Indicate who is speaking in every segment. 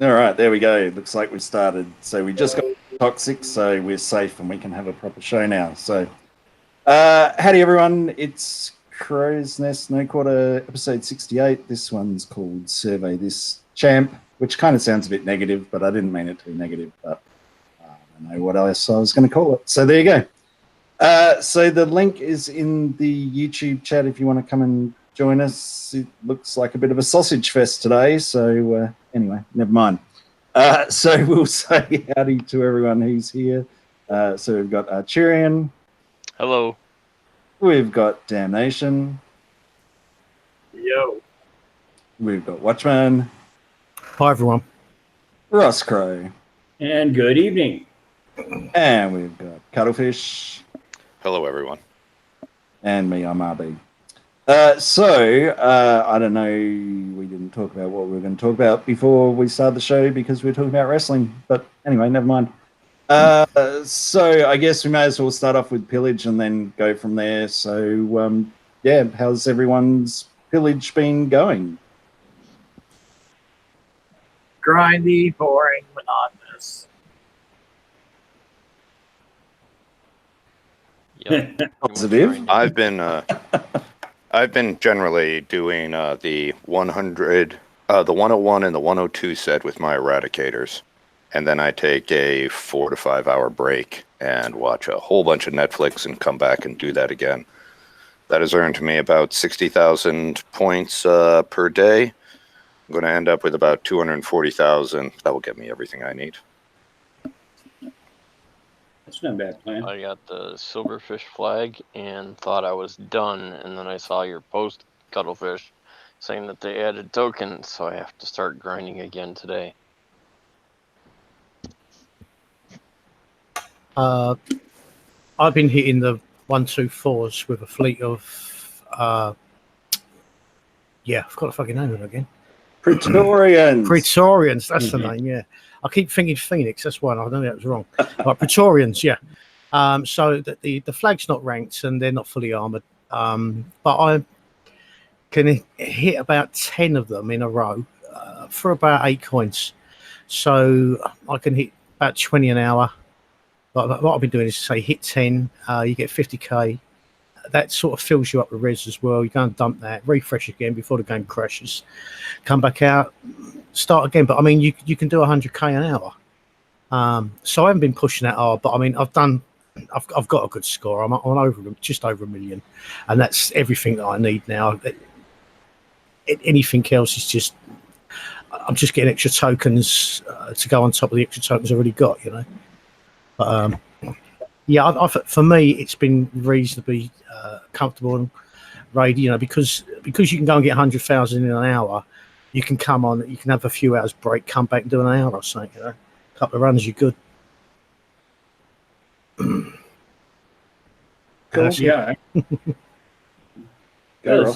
Speaker 1: All right, there we go. Looks like we started. So we just got toxic, so we're safe and we can have a proper show now. So, howdy everyone. It's Crow's Nest No Quarter, episode 68. This one's called Survey This Champ, which kind of sounds a bit negative, but I didn't mean it to be negative. But I don't know what else I was going to call it. So there you go. So the link is in the YouTube chat if you want to come and join us. It looks like a bit of a sausage fest today. So anyway, never mind. So we'll say howdy to everyone who's here. So we've got Arturian.
Speaker 2: Hello.
Speaker 1: We've got Damnation.
Speaker 3: Yo.
Speaker 1: We've got Watchman.
Speaker 4: Hi, everyone.
Speaker 1: Ross Crow.
Speaker 3: And good evening.
Speaker 1: And we've got Cuttlefish.
Speaker 5: Hello, everyone.
Speaker 1: And me, I'm RB. I don't know, we didn't talk about what we were going to talk about before we started the show because we were talking about wrestling. But anyway, never mind. So I guess we may as well start off with pillage and then go from there. So, yeah, how's everyone's pillage been going?
Speaker 3: Grindy, boring, monotonous.
Speaker 2: Yep.
Speaker 1: Positive.
Speaker 5: I've been generally doing the 100, the 101 and the 102 set with my eradicators, and then I take a 4 to 5 hour break and watch a whole bunch of Netflix and come back and do that again. That has earned me about 60,000 points per day. I'm going to end up with about 240,000. That will get me everything I need.
Speaker 3: That's not a bad plan.
Speaker 2: I got the silverfish flag and thought I was done, and then I saw your post, Cuttlefish, saying that they added tokens, so I have to start grinding again today.
Speaker 4: I've been hitting the 1-2-4s with a fleet of I forgot the fucking name of it again.
Speaker 1: Praetorians.
Speaker 4: Praetorians, that's the name, yeah. I keep thinking Phoenix, that's why I know that was wrong. Right, Praetorians, yeah. So the flag's not ranked and they're not fully armored. But I can hit about 10 of them in a row for about 8 coins. So I can hit about 20 an hour. But what I've been doing is say hit 10, you get 50k. That sort of fills you up with res as well. You go and dump that, refresh again before the game crashes, come back out, start again. But I mean, you can do 100k an hour. So I haven't been pushing that hard, but I mean, I've got a good score. I'm on just over 1 million, and that's everything that I need now. Anything else is just I'm just getting extra tokens to go on top of the extra tokens I've already got, you know. But yeah, for me, it's been reasonably comfortable and raid, you know, because you can go and get 100,000 in an hour. You can come on, you can have a few hours break, come back and do an hour or something, you know. A couple of runs, you're good.
Speaker 1: Cool.
Speaker 3: Yeah. About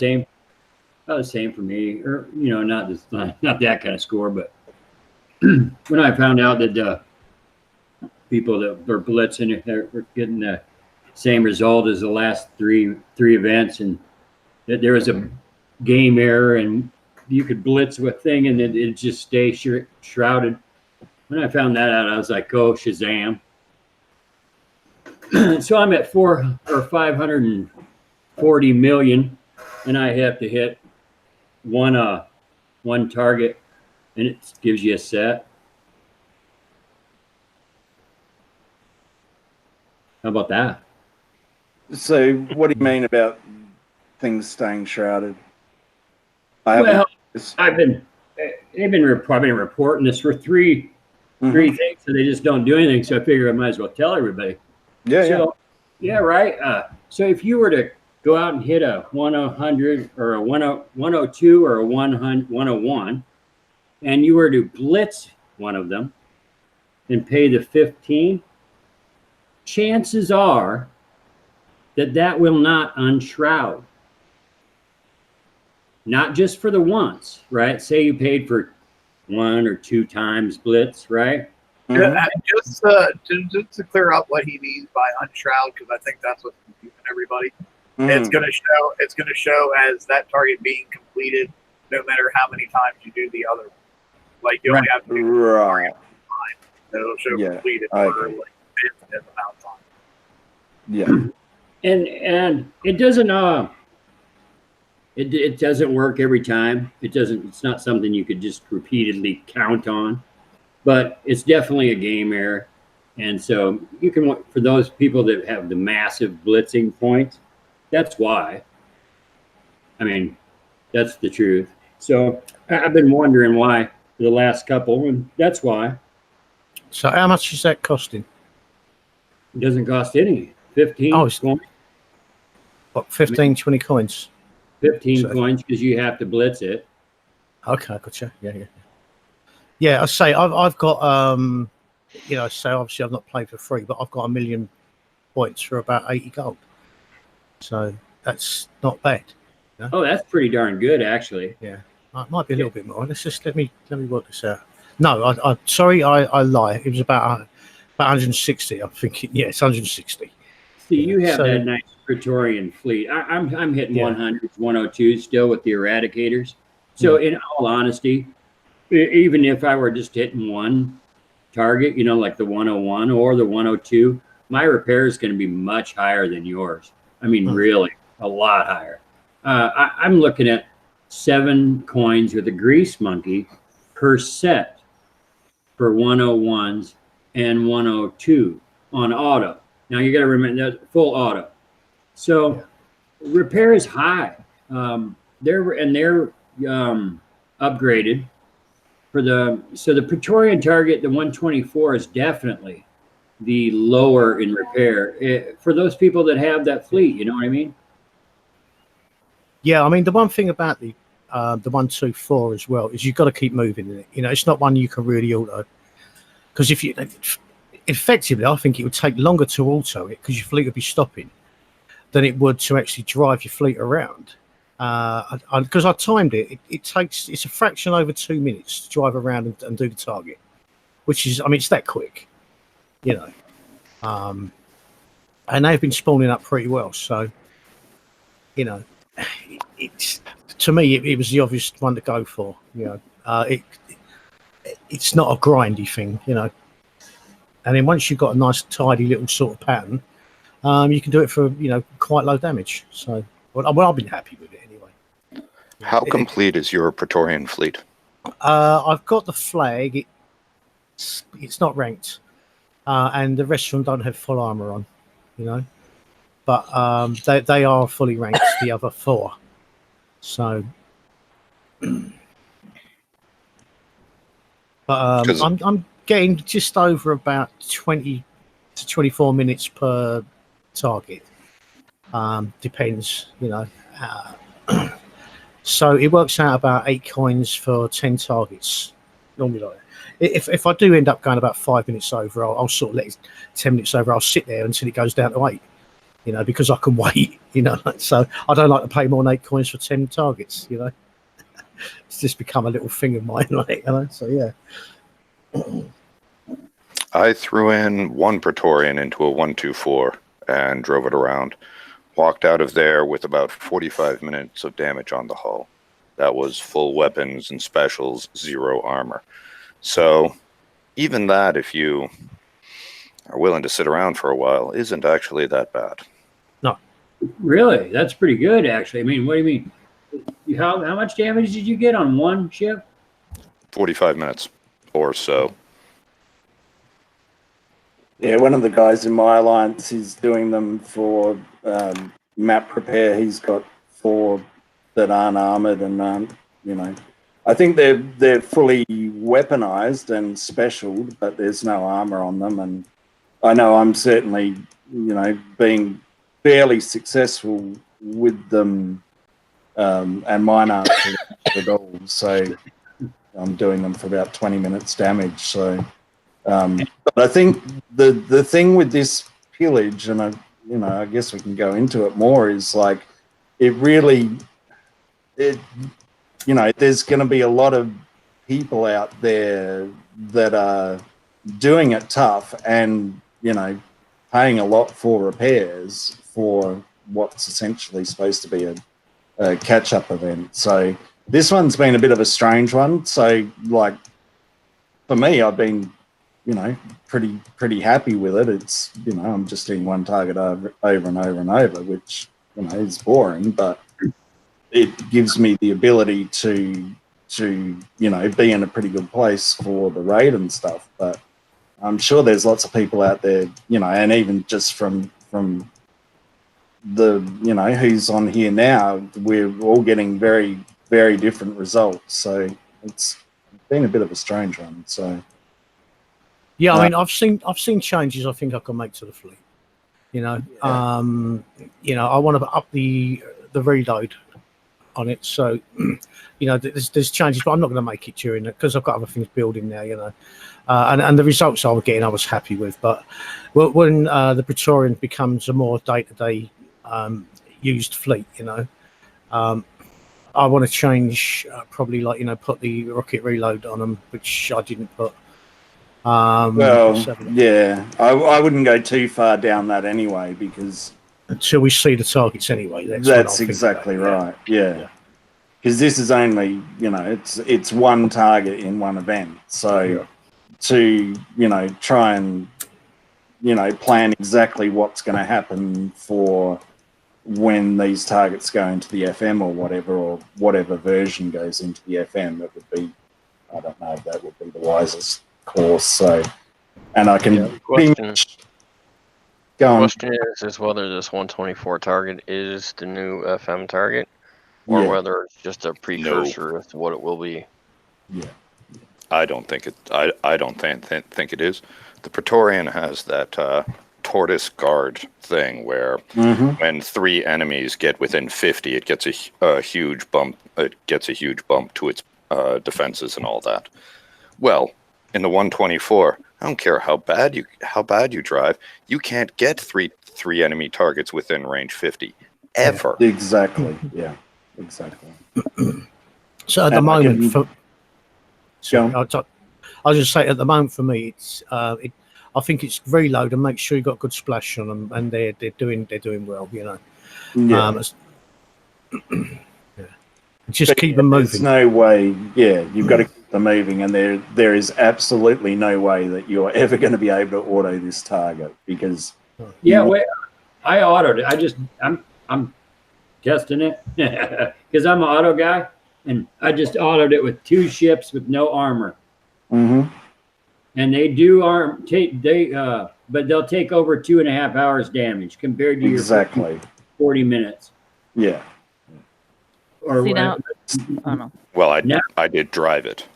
Speaker 3: the same for me. Or not that kind of score, but when I found out that people that were blitzing were getting the same result as the last three events, and that there was a game error and you could blitz with thing and it just stay shrouded. When I found that out, I was like, oh, Shazam. So I'm at 540 million, and I have to hit one target, and it gives you a set. How about that?
Speaker 1: So what do you mean about things staying shrouded?
Speaker 3: They've been reporting this for three things, so they just don't do anything. So I figure I might as well tell everybody. Yeah, right. So if you were to go out and hit a 100 or a 102 or a 101, and you were to blitz one of them and pay the 15, chances are that will not unshroud. Not just for the once, right? Say you paid for 1 or 2 times blitz, right?
Speaker 6: Just to clear up what he means by unshroud, because I think that's what's confusing everybody. It's going to show as that target being completed, no matter how many times you do the other one. Like you only have to do
Speaker 1: right.
Speaker 6: time. It'll show
Speaker 1: Yeah.
Speaker 6: completed
Speaker 1: Okay.
Speaker 6: for like infinite amount of time.
Speaker 1: Yeah.
Speaker 3: And it doesn't it doesn't work every time. It's not something you could just repeatedly count on, but it's definitely a game error. And so you can, for those people that have the massive blitzing points, that's why. I mean, that's the truth. So I've been wondering why for the last couple, and that's why.
Speaker 4: So how much is that costing?
Speaker 3: It doesn't cost any. 15
Speaker 4: it's
Speaker 3: coins.
Speaker 4: What, 15, 20 coins?
Speaker 3: 15 coins because you have to blitz it.
Speaker 4: Okay, gotcha. Yeah, I say I've got so obviously I've not played for free, but I've got 1 million points for about 80 gold. So that's not bad.
Speaker 3: You know? Oh, that's pretty darn good, actually.
Speaker 4: Yeah, it might be a little bit more. Let's just let me work this out. No, I sorry, I lie. It was about 160. I'm thinking, yeah, it's 160.
Speaker 3: See, you have that nice Praetorian fleet. I'm hitting 100s, 102s still with the Eradicators. So in all honesty, even if I were just hitting one target, like the 101 or the 102, my repair is going to be much higher than yours. I mean, really, a lot higher. I'm looking at 7 coins with a grease monkey per set for 101s and 102 on auto. Now you got to remember that full auto. So repair is high. They're upgraded for the Praetorian target. The 124 is definitely the lower in repair for those people that have that fleet. You know what I mean?
Speaker 4: Yeah, I mean the one thing about the 124 as well is you've got to keep moving in it. It's not one you can really auto, because if you effectively, I think it would take longer to auto it because your fleet would be stopping than it would to actually drive your fleet around. Because I timed it, it's a fraction over 2 minutes to drive around and do the target, which is, I mean, it's that quick, and they've been spawning up pretty well. So, it's, to me, it was the obvious one to go for. It's not a grindy thing, And then once you've got a nice, tidy little sort of pattern, you can do it for, quite low damage. So, I've been happy with it anyway.
Speaker 5: How complete is your Praetorian fleet?
Speaker 4: I've got the flag. It's not ranked, and the rest of them don't have full armor on, But they are fully ranked. The other 4. So, but I'm getting just over about 20 to 24 minutes per target. Depends, So it works out about 8 coins for 10 targets. Normally, like that. If I do end up going about 5 minutes over, I'll sort of let it 10 minutes over. I'll sit there until it goes down to 8. Because I can wait. So I don't like to pay more than 8 coins for 10 targets. It's just become a little thing of mine, So yeah.
Speaker 5: I threw in 1 Praetorian into a 124 and drove it around. Walked out of there with about 45 minutes of damage on the hull. That was full weapons and specials, 0 armor. So even that, if you are willing to sit around for a while, isn't actually that bad.
Speaker 4: No.
Speaker 3: Really? That's pretty good, actually. I mean, what do you mean? How much damage did you get on one ship?
Speaker 5: 45 minutes or so.
Speaker 1: Yeah, one of the guys in my alliance is doing them for map repair. He's got 4 that aren't armored and aren't, I think they're fully weaponized and specialed, but there's no armor on them. And I know I'm certainly, being fairly successful with them, and mine aren't at all. So I'm doing them for about 20 minutes damage. So, but I think the thing with this pillage, and I guess we can go into it more, is like there's going to be a lot of people out there that are doing it tough and, paying a lot for repairs for what's essentially supposed to be a catch-up event. So this one's been a bit of a strange one. So, like, for me, I've been, pretty happy with it. It's, I'm just doing one target over and over and over, which, is boring, but it gives me the ability to be in a pretty good place for the raid and stuff. But I'm sure there's lots of people out there, and even just from the, who's on here now, we're all getting very, very different results. So it's been a bit of a strange one. So
Speaker 4: yeah, I mean, I've seen changes I think I can make to the fleet. I want to up the reload on it. So, there's changes, but I'm not going to make it during it because I've got other things building now. And the results I was getting, I was happy with. But when the Praetorian becomes a more day-to-day used fleet, I want to change probably put the rocket reload on them, which I didn't put.
Speaker 1: I wouldn't go too far down that anyway, because
Speaker 4: until we see the targets anyway.
Speaker 1: That's exactly right. Yeah. Because this is only, it's one target in one event. So to, try and, plan exactly what's going to happen for when these targets go into the FM or whatever version goes into the FM, that would be, I don't know if that would be the wisest course. So, and I can
Speaker 2: The question is whether this 124 target is the new FM target, or whether it's just a precursor to what it will be.
Speaker 1: Yeah,
Speaker 5: I don't think it. I don't think it is. The Praetorian has that tortoise guard thing where when 3 enemies get within 50, it gets a huge bump. It gets a huge bump to its defenses and all that. Well, in the 124. I don't care how bad you drive. You can't get three enemy targets within range 50 ever.
Speaker 1: Exactly. Yeah. Exactly.
Speaker 4: So at the moment, I'll just say at the moment for me, it's I think it's reload and make sure you got good splash on them, and they're doing well.
Speaker 1: Yeah.
Speaker 4: Just keep them moving.
Speaker 1: There's no way. Yeah, you've got to keep them moving, and there is absolutely no way that you're ever going to be able to auto this target because.
Speaker 3: Yeah, I autoed it. I'm testing it because I'm an auto guy, and I just autoed it with 2 ships with no armor.
Speaker 1: Mm-hmm.
Speaker 3: And they do but they'll take over 2.5 hours damage compared to your 40 minutes.
Speaker 1: Yeah.
Speaker 3: Or
Speaker 5: well, I did drive it.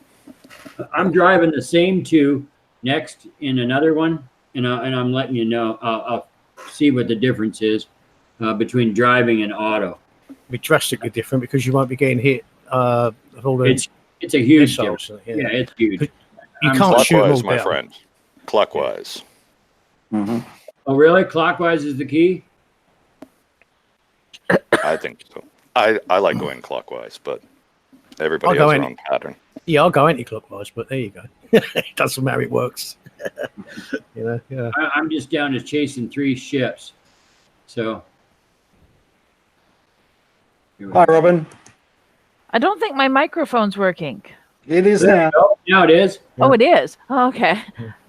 Speaker 3: I'm driving the same 2 next in another one, and I'm letting you know. I'll see what the difference is between driving and auto.
Speaker 4: It'll be drastically different because you won't be getting hit. All the
Speaker 3: it's a huge
Speaker 4: difference.
Speaker 3: Yeah, it's huge.
Speaker 4: You can't shoot
Speaker 5: clockwise,
Speaker 4: them
Speaker 5: my
Speaker 4: down.
Speaker 5: friend. Clockwise.
Speaker 1: Mm-hmm.
Speaker 3: Oh, really? Clockwise is the key?
Speaker 5: I think so. I like going clockwise, but everybody has their own pattern.
Speaker 4: Yeah, I'll go anti-clockwise, but there you go. It doesn't matter, it works. Yeah.
Speaker 3: I'm just down to chasing 3 ships. So.
Speaker 1: Hi, Robin.
Speaker 7: I don't think my microphone's working.
Speaker 1: It is now.
Speaker 3: Now it is.
Speaker 7: Oh, it is. Oh, okay.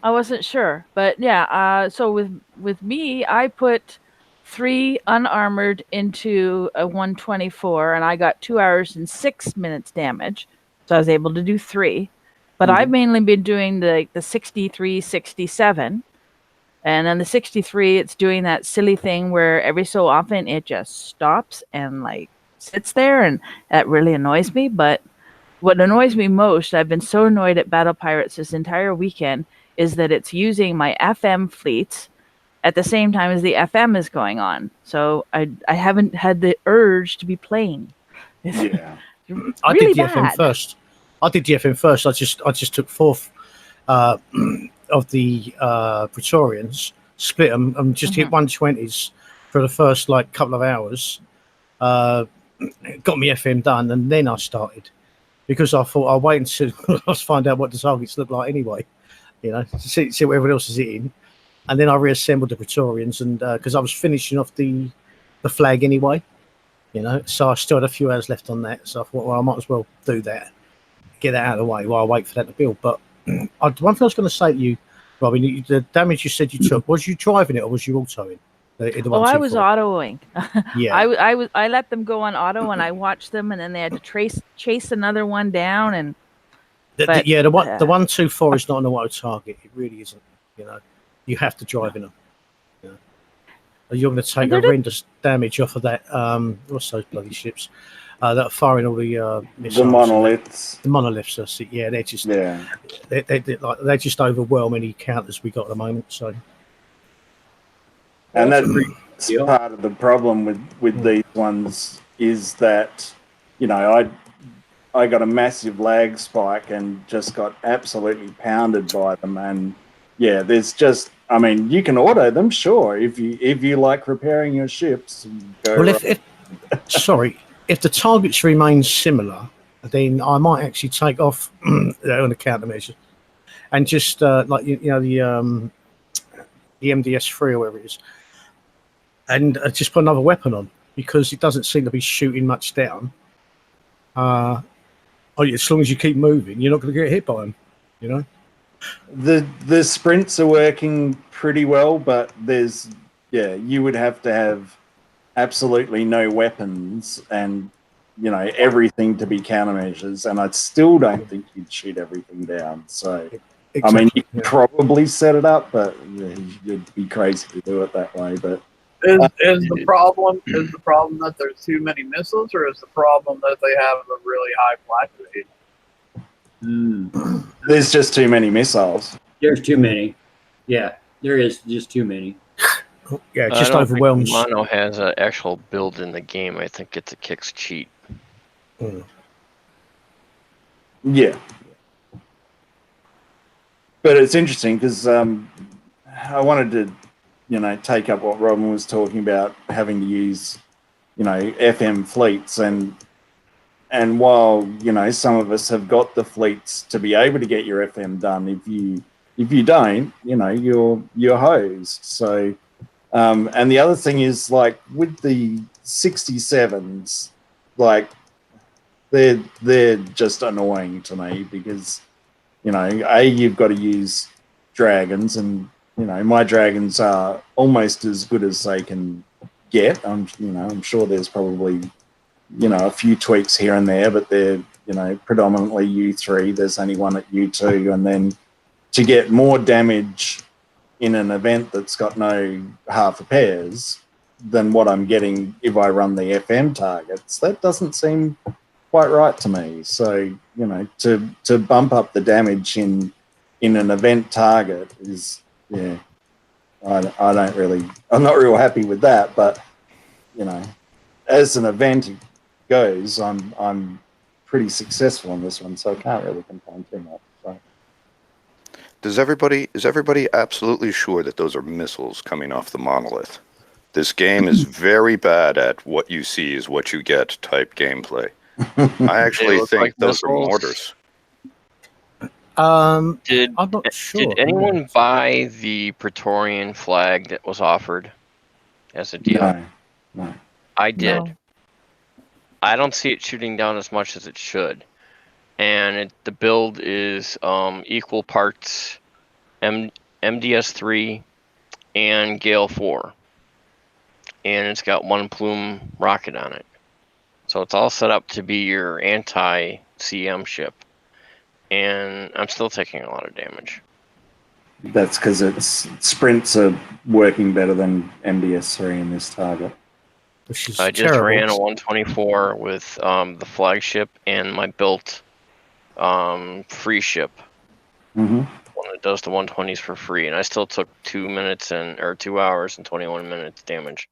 Speaker 7: I wasn't sure, but yeah. So with me, I put 3 unarmored into a 124, and I got 2 hours and 6 minutes damage. So I was able to do 3. But I've mainly been doing the 63, 67. And then the 63, it's doing that silly thing where every so often it just stops and sits there, and that really annoys me. But what annoys me most, I've been so annoyed at Battle Pirates this entire weekend, is that it's using my FM fleets at the same time as the FM is going on. So I haven't had the urge to be playing.
Speaker 1: Yeah.
Speaker 4: I did the FM first. I just took 4th of the Praetorians, split them, and just hit 120s for the first couple of hours. Got me FM done, and then I started because I thought I'll wait until I find out what the targets look like anyway. See what everyone else is hitting, and then I reassembled the Praetorians, and because I was finishing off the flag anyway, so I still had a few hours left on that. So I thought, well, I might as well do that. Get that out of the way while I wait for that to build. But one thing I was going to say to you, Robin, the damage you said you took, was you driving it or was you autoing?
Speaker 7: I was autoing.
Speaker 4: Yeah,
Speaker 7: I let them go on auto, and I watched them, and then they had to chase another one down, and
Speaker 4: the 124 is not an auto target. It really isn't. You have to drive in them. You're going to take horrendous damage off of that. What's those bloody ships that are firing all the missiles?
Speaker 1: The monoliths.
Speaker 4: The monoliths. That's it. Yeah, they're just they just overwhelm any counters we got at the moment. So.
Speaker 1: And that's part of the problem with these ones is that, I got a massive lag spike and just got absolutely pounded by them. And there's just, you can auto them, sure, if you like repairing your ships.
Speaker 4: If the targets remain similar, then I might actually take off on the countermeasure and just the MDS3 or whatever it is. And just put another weapon on because it doesn't seem to be shooting much down. As long as you keep moving, you're not going to get hit by them.
Speaker 1: The sprints are working pretty well, but you would have to have absolutely no weapons and everything to be countermeasures, and I still don't think you'd shoot everything down. So
Speaker 4: exactly,
Speaker 1: you could probably set it up, but you'd be crazy to do it that way. But
Speaker 6: is the problem that there's too many missiles, or is the problem that they have a really high flash rate?
Speaker 1: There's just too many missiles.
Speaker 3: There's too many. Yeah, there is just too many.
Speaker 4: Yeah, it just overwhelms.
Speaker 2: Mono has an actual build in the game. I think it's a Kix cheat.
Speaker 1: Yeah. But it's interesting because I wanted to, take up what Robin was talking about, having to use, FM fleets. And while, some of us have got the fleets to be able to get your FM done, if you don't, you're hosed. So, and the other thing is, like, with the 67s, like, they're just annoying to me because, you've got to use dragons, and my dragons are almost as good as they can get. I'm sure there's probably a few tweaks here and there, but they're predominantly U3. There's only one at U2, and then to get more damage in an event that's got no half repairs than what I'm getting if I run the FM targets, that doesn't seem quite right to me. So to bump up the damage in an event target is I'm not real happy with that. But as an event goes, I'm pretty successful in this one, so I can't really complain too much. So.
Speaker 5: Is everybody absolutely sure that those are missiles coming off the monolith? This game is very bad at what you see is what you get type gameplay. I actually think like those missiles. Are mortars.
Speaker 4: I'm not sure.
Speaker 2: Did anyone buy the Praetorian flag that was offered as a deal?
Speaker 1: No.
Speaker 2: I did.
Speaker 7: No.
Speaker 2: I don't see it shooting down as much as it should. And the build is equal parts MDS3 and Gale 4. And it's got one plume rocket on it. So it's all set up to be your anti-CM ship. And I'm still taking a lot of damage.
Speaker 1: That's because its sprints are working better than MDS3 in this target.
Speaker 2: I just ran a 124 with the flagship and my built free ship.
Speaker 1: Mm-hmm.
Speaker 2: One that does the 120s for free, and I still took 2 hours and 21 minutes damage.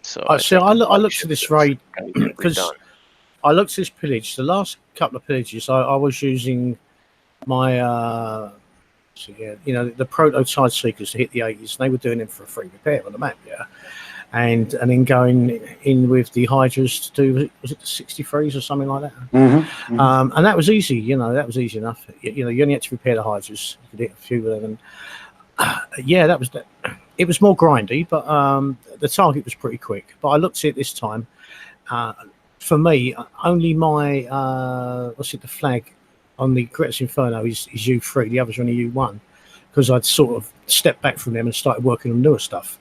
Speaker 2: So
Speaker 4: I looked at this raid because I looked at this pillage. The last couple of pillages, I was using my the prototype seekers to hit the 80s. And they were doing them for a free repair on the map, and then going in with the Hydras to do, was it the 63s or something like that?
Speaker 1: Mm-hmm.
Speaker 4: And that was easy. That was easy enough. You only had to repair the Hydras. You could hit a few of them. And that was that. It was more grindy, but the target was pretty quick. But I looked at it this time. for me, only my the flag on the Gret's Inferno is U3. The others are only U1 because I'd sort of stepped back from them and started working on newer stuff,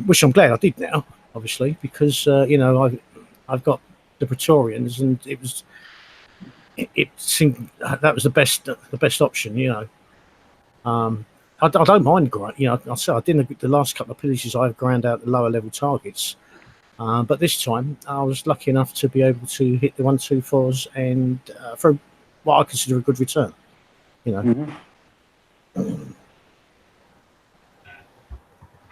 Speaker 4: which I'm glad I did now, obviously, because I've got the Praetorians, and it seemed that was the best option, I don't mind grind. I said I didn't. The last couple of pillages I've ground out the lower level targets, but this time I was lucky enough to be able to hit the 1-2-4s and for what I consider a good return.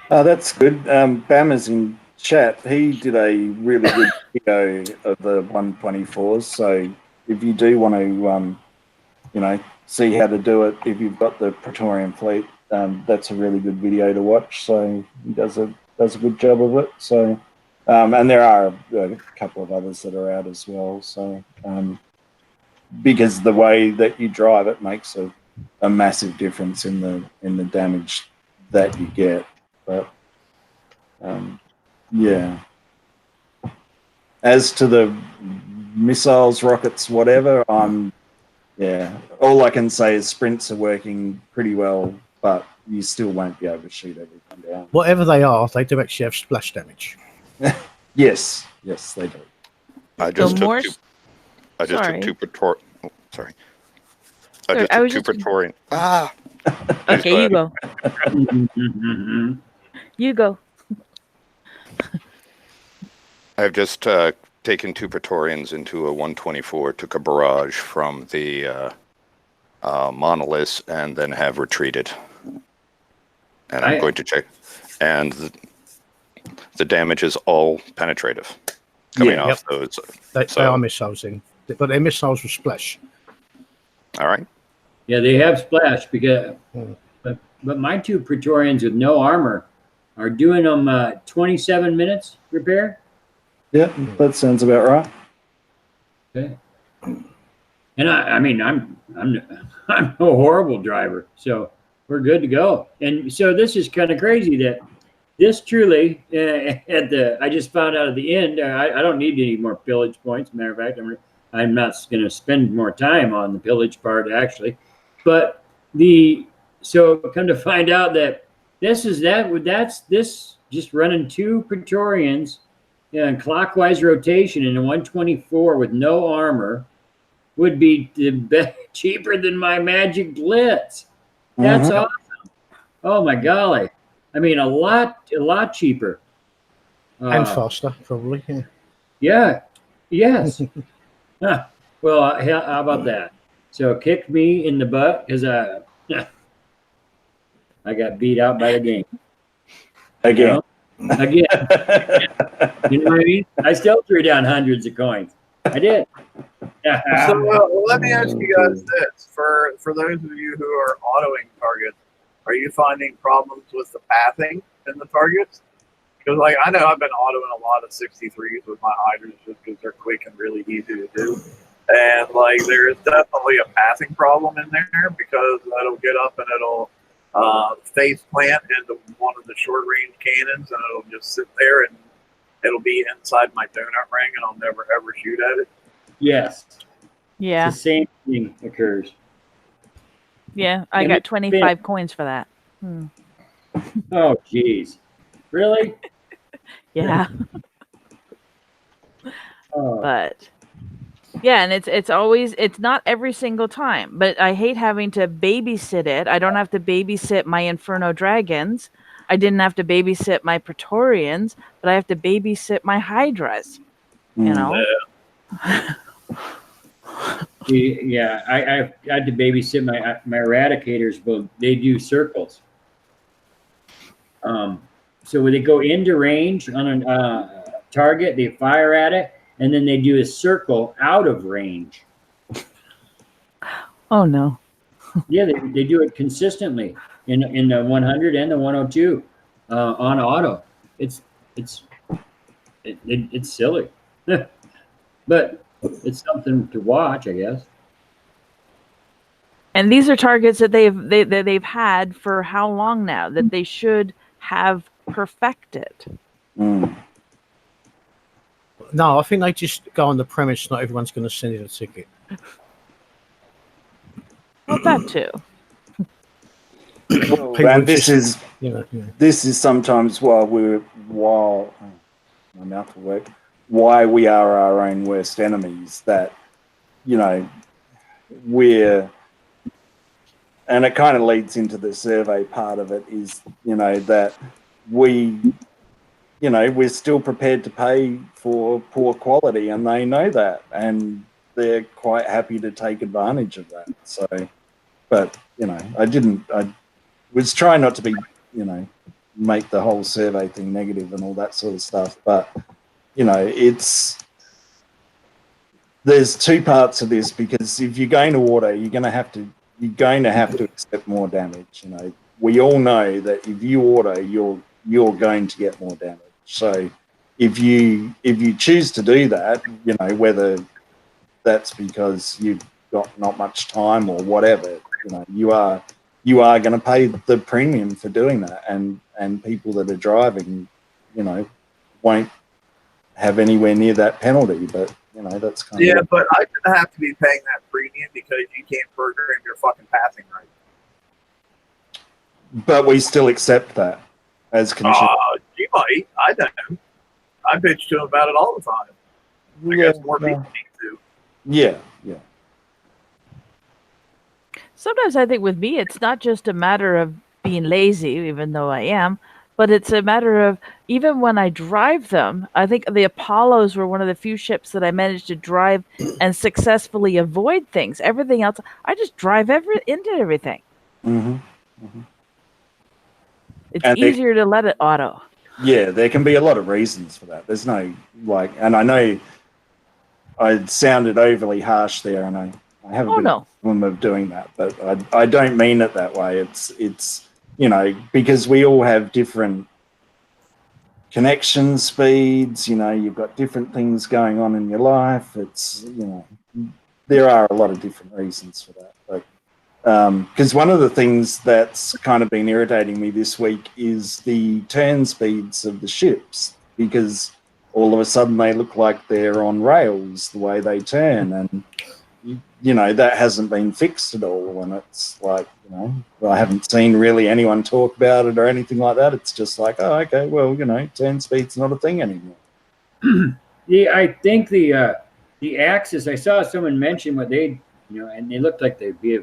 Speaker 1: That's good. Bam is in chat. He did a really good video of the 124s. So if you do want to, see how to do it, if you've got the Praetorian fleet, that's a really good video to watch. So he does a good job of it. So, and there are a couple of others that are out as well. So, because the way that you drive it makes a massive difference in the damage that you get. But yeah. As to the missiles, rockets, whatever, all I can say is sprints are working pretty well, but you still won't be able to shoot everything down.
Speaker 4: Whatever they are, they do actually have splash damage.
Speaker 1: Yes, they do.
Speaker 5: I just took two Praetorian. Sorry. I just took two Praetorian.
Speaker 7: Okay, you go. You go.
Speaker 5: I've just taken two Praetorians into a 124, took a barrage from the monoliths, and then have retreated. And I'm going to check. And the damage is all penetrative coming off those.
Speaker 4: They are missiles but they're missiles with splash.
Speaker 5: All right.
Speaker 3: Yeah, they have splash because, but my two Praetorians with no armor are doing them 27 minutes repair.
Speaker 1: Yeah, that sounds about right.
Speaker 3: Okay. And I mean, I'm a horrible driver, so we're good to go. And so this is kind of crazy that this truly I just found out at the end. I don't need any more pillage points. Matter of fact, I'm not going to spend more time on the pillage part actually, but so come to find out that that's just running two Praetorians in clockwise rotation in a 124 with no armor would be cheaper than my Magic Blitz. That's awesome. Oh my golly. I mean, a lot cheaper.
Speaker 4: And faster, probably.
Speaker 3: Yeah. Yes. Well, how about that? So kick me in the butt because I got beat out by the game.
Speaker 1: Again.
Speaker 3: Again. You know what I mean? I still threw down hundreds of coins. I did.
Speaker 6: So let me ask you guys this: for those of you who are autoing targets, are you finding problems with the pathing in the targets? Because I know I've been autoing a lot of 63s with my hydras just because they're quick and really easy to do, and there is definitely a pathing problem in there because it'll get up and it'll face plant into one of the short range cannons and it'll just sit there and it'll be inside my donut ring and I'll never ever shoot at it.
Speaker 3: Yes.
Speaker 7: Yeah.
Speaker 3: It's the same thing occurs.
Speaker 7: Yeah, I got 25 coins for that.
Speaker 3: Oh, geez. Really?
Speaker 7: Yeah. But yeah, and it's not every single time, but I hate having to babysit it. I don't have to babysit my Inferno Dragons. I didn't have to babysit my Praetorians, but I have to babysit my Hydras. You know?
Speaker 3: Yeah, I had to babysit my Eradicators, but they do circles. So when they go into range on a target, they fire at it, and then they do a circle out of range.
Speaker 7: Oh no!
Speaker 3: Yeah, they do it consistently in the 100 and the 102 on auto. It's silly, but it's something to watch, I guess.
Speaker 7: And these are targets that they've had for how long now that they should have perfected.
Speaker 4: No, I think they just go on the premise not everyone's going to send in a ticket.
Speaker 7: Well, that too.
Speaker 1: Well, and this is sometimes why my mouth will work. Why we are our own worst enemies. That and it kind of leads into the survey part of it. Is that we're still prepared to pay for poor quality, and they know that, and they're quite happy to take advantage of that. So, but I was trying not to be, make the whole survey thing negative and all that sort of stuff. But, there's two parts of this, because if you're going to order, you're going to have to accept more damage. We all know that if you order, you're going to get more damage. So if you choose to do that, whether that's because you've got not much time or whatever, you are going to pay the premium for doing that, and people that are driving, won't have anywhere near that penalty. But that's kind of
Speaker 6: but I shouldn't have to be paying that premium because you can't program your fucking passing right.
Speaker 1: But we still accept that as consumers.
Speaker 6: You might. I don't. I bitch to them about it all the time. I guess more people need to.
Speaker 1: Yeah.
Speaker 7: Sometimes I think with me, it's not just a matter of being lazy, even though I am, but it's a matter of, even when I drive them, I think the Apollos were one of the few ships that I managed to drive and successfully avoid things. Everything else, I just drive into everything.
Speaker 1: Mm-hmm. Mm-hmm.
Speaker 7: It's easier to let it auto.
Speaker 1: Yeah, there can be a lot of reasons for that. There's no, and I know I sounded overly harsh there, and I have a bit of problem of doing that, but I don't mean it that way. It's because we all have different connection speeds. You've got different things going on in your life. It's there are a lot of different reasons for that. But because one of the things that's kind of been irritating me this week is the turn speeds of the ships, because all of a sudden they look like they're on rails the way they turn, and that hasn't been fixed at all. And it's like, I haven't seen really anyone talk about it or anything like that. It's just like, oh, okay, well, turn speed's not a thing anymore.
Speaker 3: Yeah, I think the axis, I saw someone mention what they, and they looked like they'd be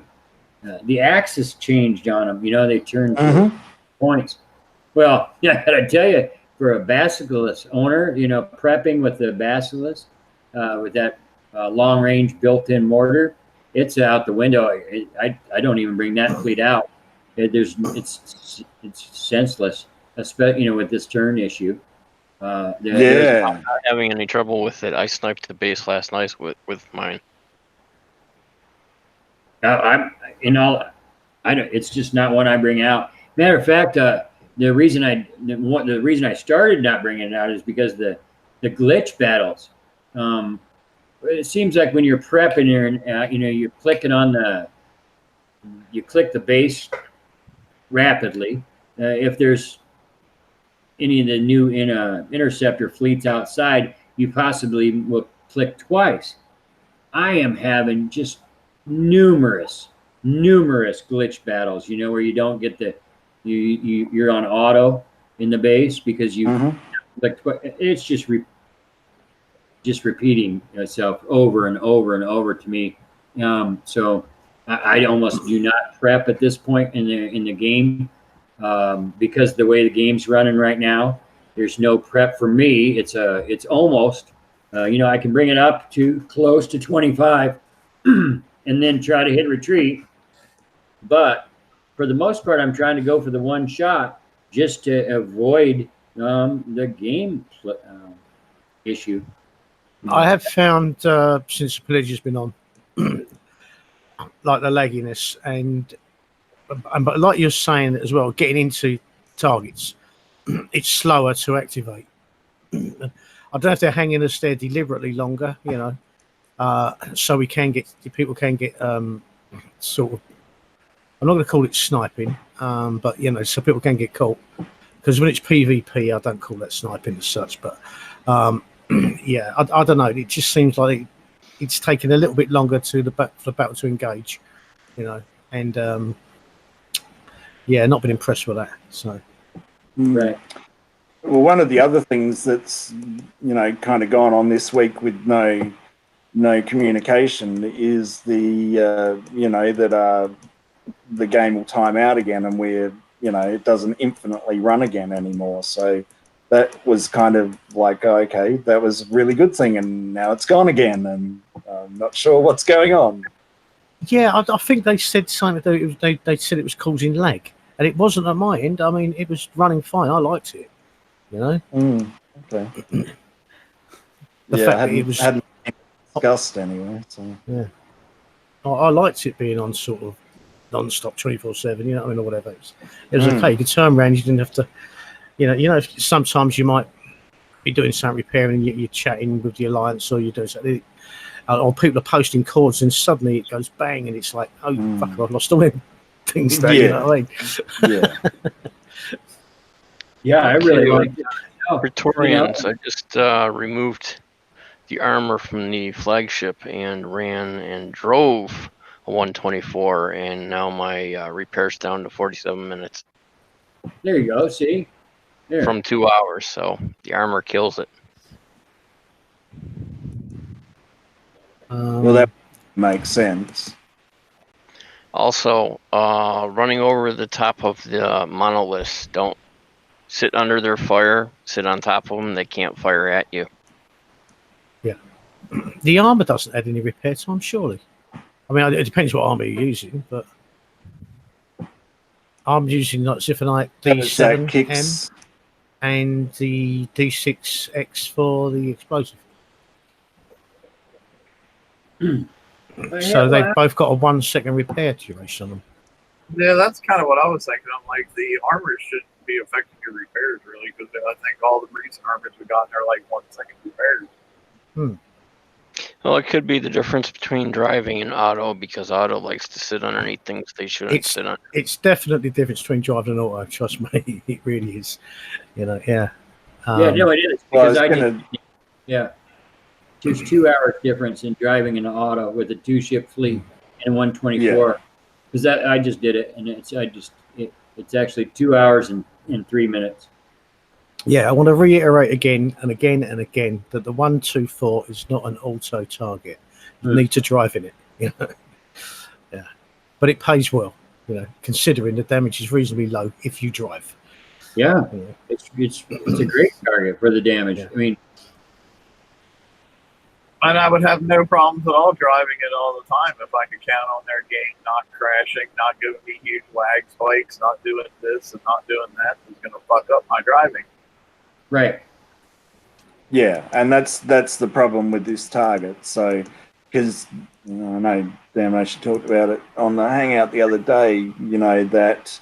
Speaker 3: the axis changed on them. They turned points. Well, I gotta tell you, for a Basilisk owner, prepping with the Basilisk, with that long range built-in mortar, it's out the window. I don't even bring that fleet out. It's senseless, especially with this turn issue.
Speaker 2: I'm not having any trouble with it. I sniped the base last night with mine.
Speaker 3: It's just not one I bring out. Matter of fact, the reason I started not bringing it out is because the glitch battles. It seems like when you're prepping, you're clicking you click the base rapidly. If there's any of the new interceptor fleets outside, you possibly will click twice. I am having just numerous glitch battles, where you don't get you're on auto in the base because you click twice. It's just repeating itself over and over and over to me. So I almost do not prep at this point in the game, because the way the game's running right now, there's no prep for me. It's almost, I can bring it up to close to 25 and then try to hit retreat. But for the most part, I'm trying to go for the one shot just to avoid the game issue.
Speaker 4: I have found since the pillage has been on, like the lagginess, but like you're saying as well, getting into targets, it's slower to activate. I don't know if they're hanging us there deliberately longer, so people can get sort of, I'm not going to call it sniping, but so people can get caught, because when it's PvP, I don't call that sniping as such, but yeah, I don't know. It just seems like it's taken a little bit longer for the battle to engage, you know, and yeah, not been impressed with that. So,
Speaker 3: Right.
Speaker 1: Well, one of the other things that's kind of gone on this week with no communication is the that the game will time out again, and it doesn't infinitely run again anymore. So that was kind of like, okay, that was a really good thing, and now it's gone again, and I'm not sure what's going on.
Speaker 4: Yeah, I think they said something. They said it was causing lag, and it wasn't at my end. I mean, it was running fine. I liked it. You know.
Speaker 1: Okay.
Speaker 4: The fact that it was
Speaker 1: hadn't been discussed anyway. So
Speaker 4: yeah, I liked it being on sort of non-stop 24/7. You know what I mean, or whatever. It was okay. You could turn around. You didn't have to. You know. Sometimes you might be doing some repairing, and you're chatting with the alliance, or you're doing something. Or people are posting cords, and suddenly it goes bang, and it's like, oh, fuck, I've lost all them things there, you know what I mean?
Speaker 1: Yeah.
Speaker 3: Yeah, I really like it.
Speaker 2: Praetorians, I just removed the armor from the flagship and ran and drove a 124, and now my repair's down to 47 minutes.
Speaker 3: There you go, see? There.
Speaker 2: From 2 hours, so the armor kills it.
Speaker 1: Well, that makes sense.
Speaker 2: Also, running over the top of the monoliths. Don't sit under their fire. Sit on top of them. They can't fire at you.
Speaker 4: Yeah. The armor doesn't add any repair time, surely. I mean, it depends what armor you're using, but I'm using like Ziphanite D7M and the D6X for the explosive. So they've both got a 1 second repair duration on them.
Speaker 6: Yeah, that's kind of what I was thinking. I'm like, the armor shouldn't be affecting your repairs, really, because I think all the recent armors we got, they're like 1 second repairs.
Speaker 2: Well, it could be the difference between driving and auto, because auto likes to sit underneath things they shouldn't sit on.
Speaker 4: It's definitely the difference between driving and auto, trust me. It really is. You know, yeah.
Speaker 3: Yeah, no, it is. Because there's 2 hours difference in driving an auto with a 2-ship fleet and 124. Because I just did it, and it's actually 2 hours and 3 minutes.
Speaker 4: Yeah, I want to reiterate again and again and again that the 124 is not an auto target. You need to drive in it. You know? Yeah, but it pays well. You know, considering the damage is reasonably low if you drive.
Speaker 3: Yeah, it's a great target for the damage. I mean.
Speaker 6: And I would have no problems at all driving it all the time if I could count on their game not crashing, not giving me huge lag spikes, not doing this and not doing that. It's going to fuck up my driving.
Speaker 3: Right.
Speaker 1: Yeah, and that's the problem with this target. So, because I know Damnation talked about it on the Hangout the other day, that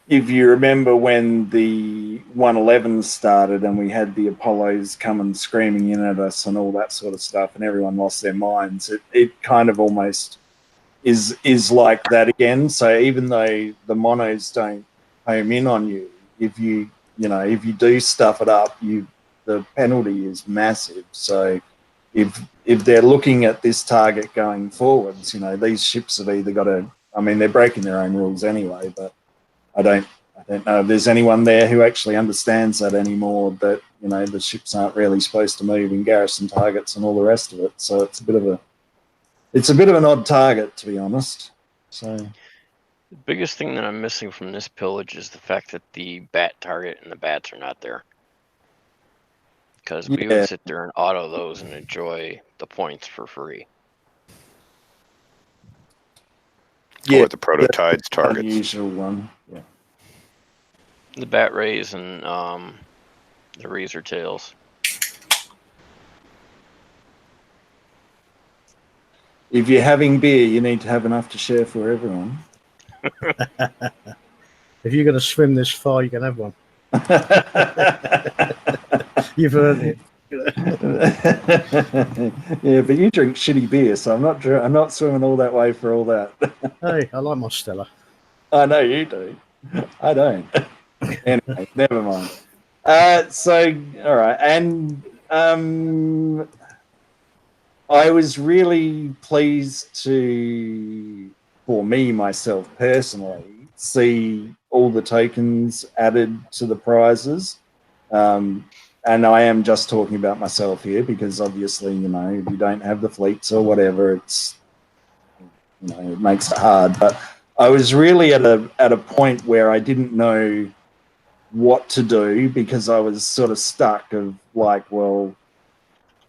Speaker 1: if you remember when the 111s started and we had the Apollos coming screaming in at us and all that sort of stuff, and everyone lost their minds, it kind of almost is like that again. So even though the monos don't home in on you, if you do stuff it up, the penalty is massive. So if they're looking at this target going forwards, these ships have either got to, I mean, they're breaking their own rules anyway, but I don't know if there's anyone there who actually understands that anymore, that the ships aren't really supposed to move in garrison targets and all the rest of it. So it's a bit of an odd target, to be honest. So
Speaker 2: the biggest thing that I'm missing from this pillage is the fact that the bat target and the bats are not there. Because we would sit there and auto those and enjoy the points for free.
Speaker 5: Or the prototypes targets.
Speaker 1: Unusual one. Yeah.
Speaker 2: The bat rays and the razor tails.
Speaker 1: If you're having beer, you need to have enough to share for everyone.
Speaker 4: If you're going to swim this far, you can have one. You've earned it.
Speaker 1: Yeah, but you drink shitty beer, so I'm not swimming all that way for all that.
Speaker 4: Hey, I like my Stella.
Speaker 1: I know you do. I don't. Anyway, never mind. So, all right, and I was really pleased for me, myself personally, see all the tokens added to the prizes. And I am just talking about myself here because obviously, if you don't have the fleets or whatever, it's, it makes it hard. But I was really at a point where I didn't know what to do because I was sort of stuck of like, well,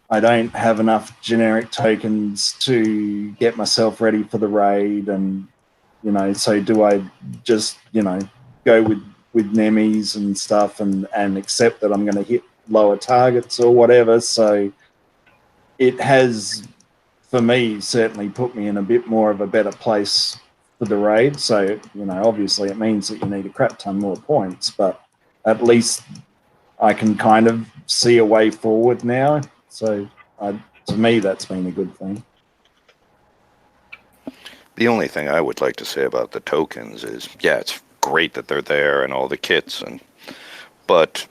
Speaker 1: I don't have enough generic tokens to get myself ready for the raid, and so do I just go with Nemis and stuff and accept that I'm going to hit lower targets or whatever. So it has, for me, certainly put me in a bit more of a better place for the raid. So obviously it means that you need a crap ton more points, but at least I can kind of see a way forward now. So to me, that's been a good thing.
Speaker 5: The only thing I would like to say about the tokens is, yeah, it's great that they're there and all the kits, but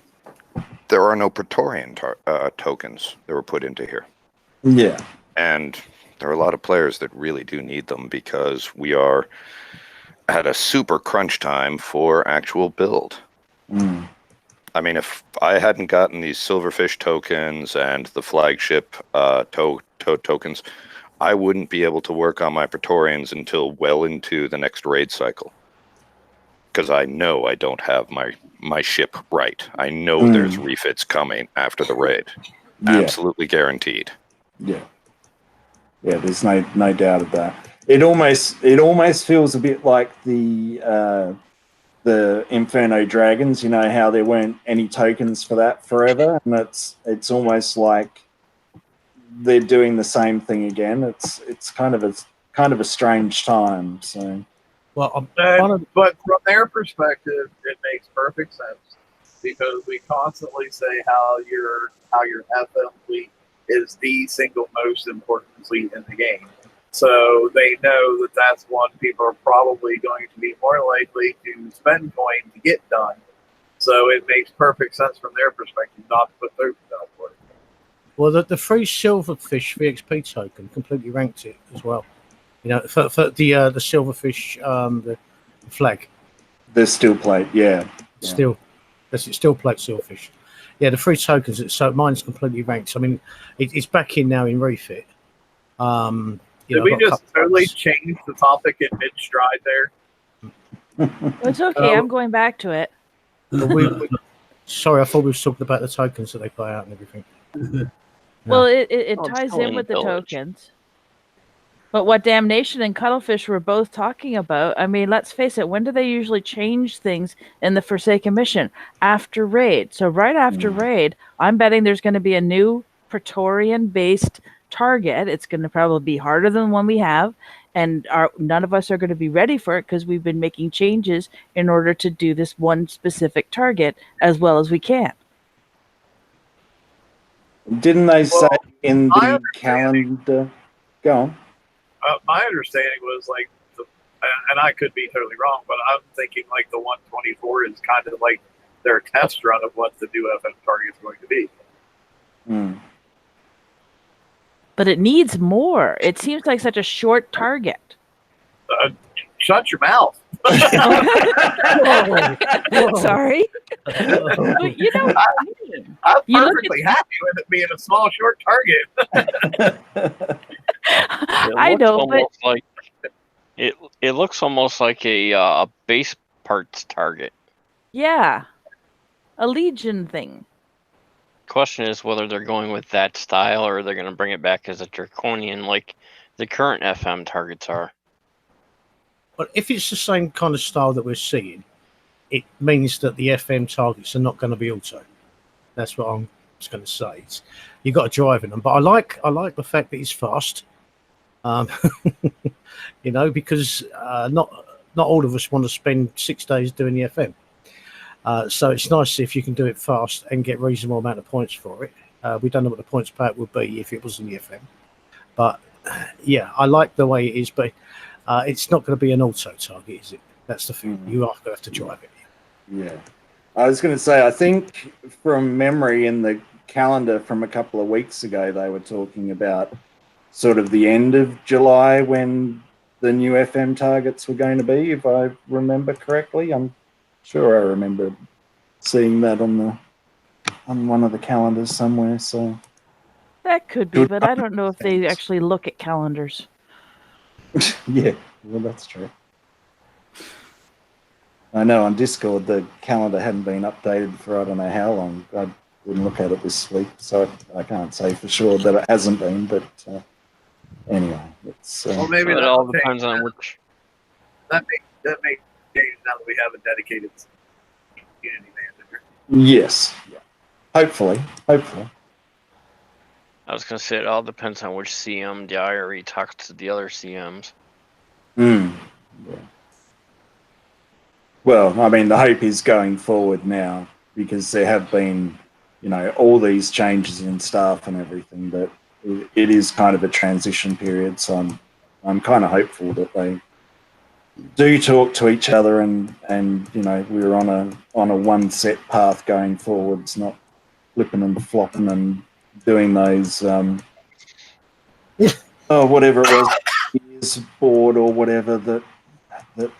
Speaker 5: there are no Praetorian tokens that were put into here.
Speaker 1: Yeah.
Speaker 5: And there are a lot of players that really do need them because we are at a super crunch time for actual build.
Speaker 1: Mm.
Speaker 5: I mean, if I hadn't gotten these silverfish tokens and the flagship tokens, I wouldn't be able to work on my Praetorians until well into the next raid cycle. Because I know I don't have my ship right. I know there's refits coming after the raid.
Speaker 1: Yeah.
Speaker 5: Absolutely guaranteed.
Speaker 1: Yeah. Yeah, there's no doubt of that. It almost feels a bit like the Inferno Dragons, how there weren't any tokens for that forever, and it's almost like they're doing the same thing again. It's kind of a strange time. So,
Speaker 6: well, but from their perspective, it makes perfect sense because we constantly say how your FM fleet is the single most important fleet in the game. So they know that that's one people are probably going to be more likely to spend coin to get done. So it makes perfect sense from their perspective not to put tokens out for it.
Speaker 4: Well, the free silverfish VXP token completely ranked it as well. For the silverfish, the flag.
Speaker 1: The steel plate, yeah.
Speaker 4: Still plate silverfish. Yeah, the free tokens. So mine's completely ranked. I mean, it's back in now in refit.
Speaker 6: Did we just totally change the topic in mid-stride there?
Speaker 7: It's okay. I'm going back to it.
Speaker 4: Sorry, I thought we were talking about the tokens that they play out and everything.
Speaker 7: Well, it ties in with the tokens. But what Damnation and Cuttlefish were both talking about, I mean, let's face it, when do they usually change things in the Forsaken mission? After raid. So right after raid, I'm betting there's going to be a new Praetorian-based target. It's going to probably be harder than the one we have, and none of us are going to be ready for it because we've been making changes in order to do this one specific target as well as we can.
Speaker 1: Didn't they say in the calendar? Go on.
Speaker 6: My understanding was like, and I could be totally wrong, but I'm thinking like the 124 is kind of like their test run of what the new FM target is going to be.
Speaker 7: But it needs more. It seems like such a short target.
Speaker 6: Shut your mouth.
Speaker 7: Sorry. But
Speaker 6: I'm perfectly happy with it being a small, short target.
Speaker 7: I know, but
Speaker 2: like it looks almost like a base parts target.
Speaker 7: Yeah, a Legion thing.
Speaker 2: Question is whether they're going with that style or they're going to bring it back as a draconian like the current FM targets are.
Speaker 4: But if it's the same kind of style that we're seeing, it means that the FM targets are not going to be auto. That's what I'm just going to say. You've got to drive in them. But I like the fact that it's fast. Because not all of us want to spend 6 days doing the FM. So it's nice if you can do it fast and get reasonable amount of points for it. We don't know what the points payout would be if it was in the FM. But yeah, I like the way it is, but it's not going to be an auto target, is it? That's the thing. You are going to have to drive it.
Speaker 1: Yeah. I was going to say, I think from memory in the calendar from a couple of weeks ago, they were talking about sort of the end of July when the new FM targets were going to be, if I remember correctly. I'm sure I remember seeing that on one of the calendars somewhere. So
Speaker 7: that could be, but I don't know if they actually look at calendars.
Speaker 1: Yeah, well, that's true. I know on Discord the calendar hadn't been updated for I don't know how long. I didn't look at it this week, so I can't say for sure that it hasn't been. But anyway, it's
Speaker 6: well, maybe
Speaker 2: it all depends on which.
Speaker 6: That makes change now that we have a dedicated community manager.
Speaker 1: Yes, yeah. Hopefully.
Speaker 2: I was gonna say it all depends on which CM diary talks to the other CMs.
Speaker 1: Yeah. Well, I mean, the hope is going forward now because there have been, all these changes in staff and everything, but it is kind of a transition period. So I'm kind of hopeful that they do talk to each other and we're on a one set path going forwards, not flipping and flopping and doing those whatever it was, board or whatever that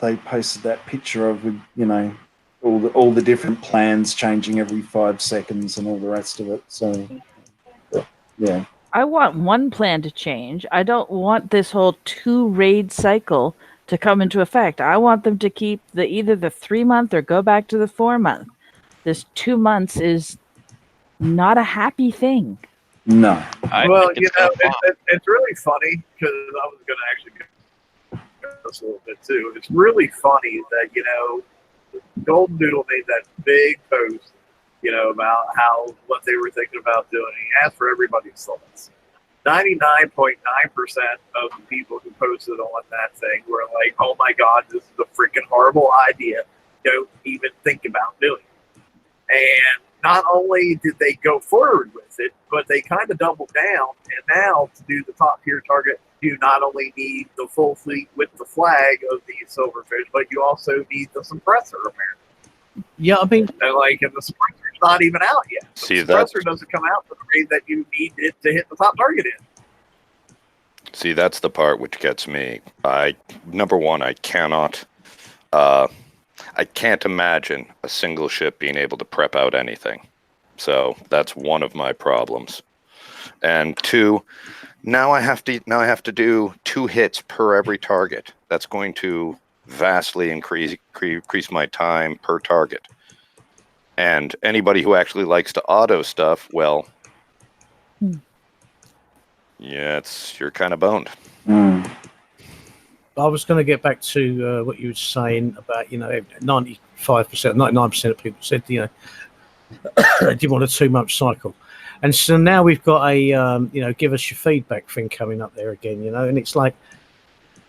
Speaker 1: they posted that picture of, with all the different plans changing every 5 seconds and all the rest of it. So yeah,
Speaker 7: I want one plan to change. I don't want this whole 2 raid cycle to come into effect. I want them to keep either the 3-month or go back to the 4-month. This 2 months is not a happy thing.
Speaker 1: No.
Speaker 6: Well, it's really funny because I was going to actually go this a little bit too. It's really funny that Golden Doodle made that big post, about what they were thinking about doing. He asked for everybody's thoughts. 99.9% of the people who posted on that thing were like, "Oh my God, this is a freaking horrible idea. Don't even think about doing it." And not only did they go forward with it, but they kind of doubled down. And now to do the top tier target, you not only need the full fleet with the flag of the silverfish, but you also need the suppressor, apparently.
Speaker 4: Yeah, I mean,
Speaker 6: and the suppressor's not even out yet. The suppressor doesn't come out for the rate that you need it to hit the top target in.
Speaker 5: See, that's the part which gets me. Number one, I can't imagine a single ship being able to prep out anything. So that's one of my problems. And 2, now I have to do 2 hits per every target. That's going to vastly increase my time per target. And anybody who actually likes to auto stuff, well, yeah, you're kind of boned.
Speaker 4: I was going to get back to what you were saying about 95%, 99% of people said they didn't want a 2-month cycle, and so now we've got a give us your feedback thing coming up there again, and it's like,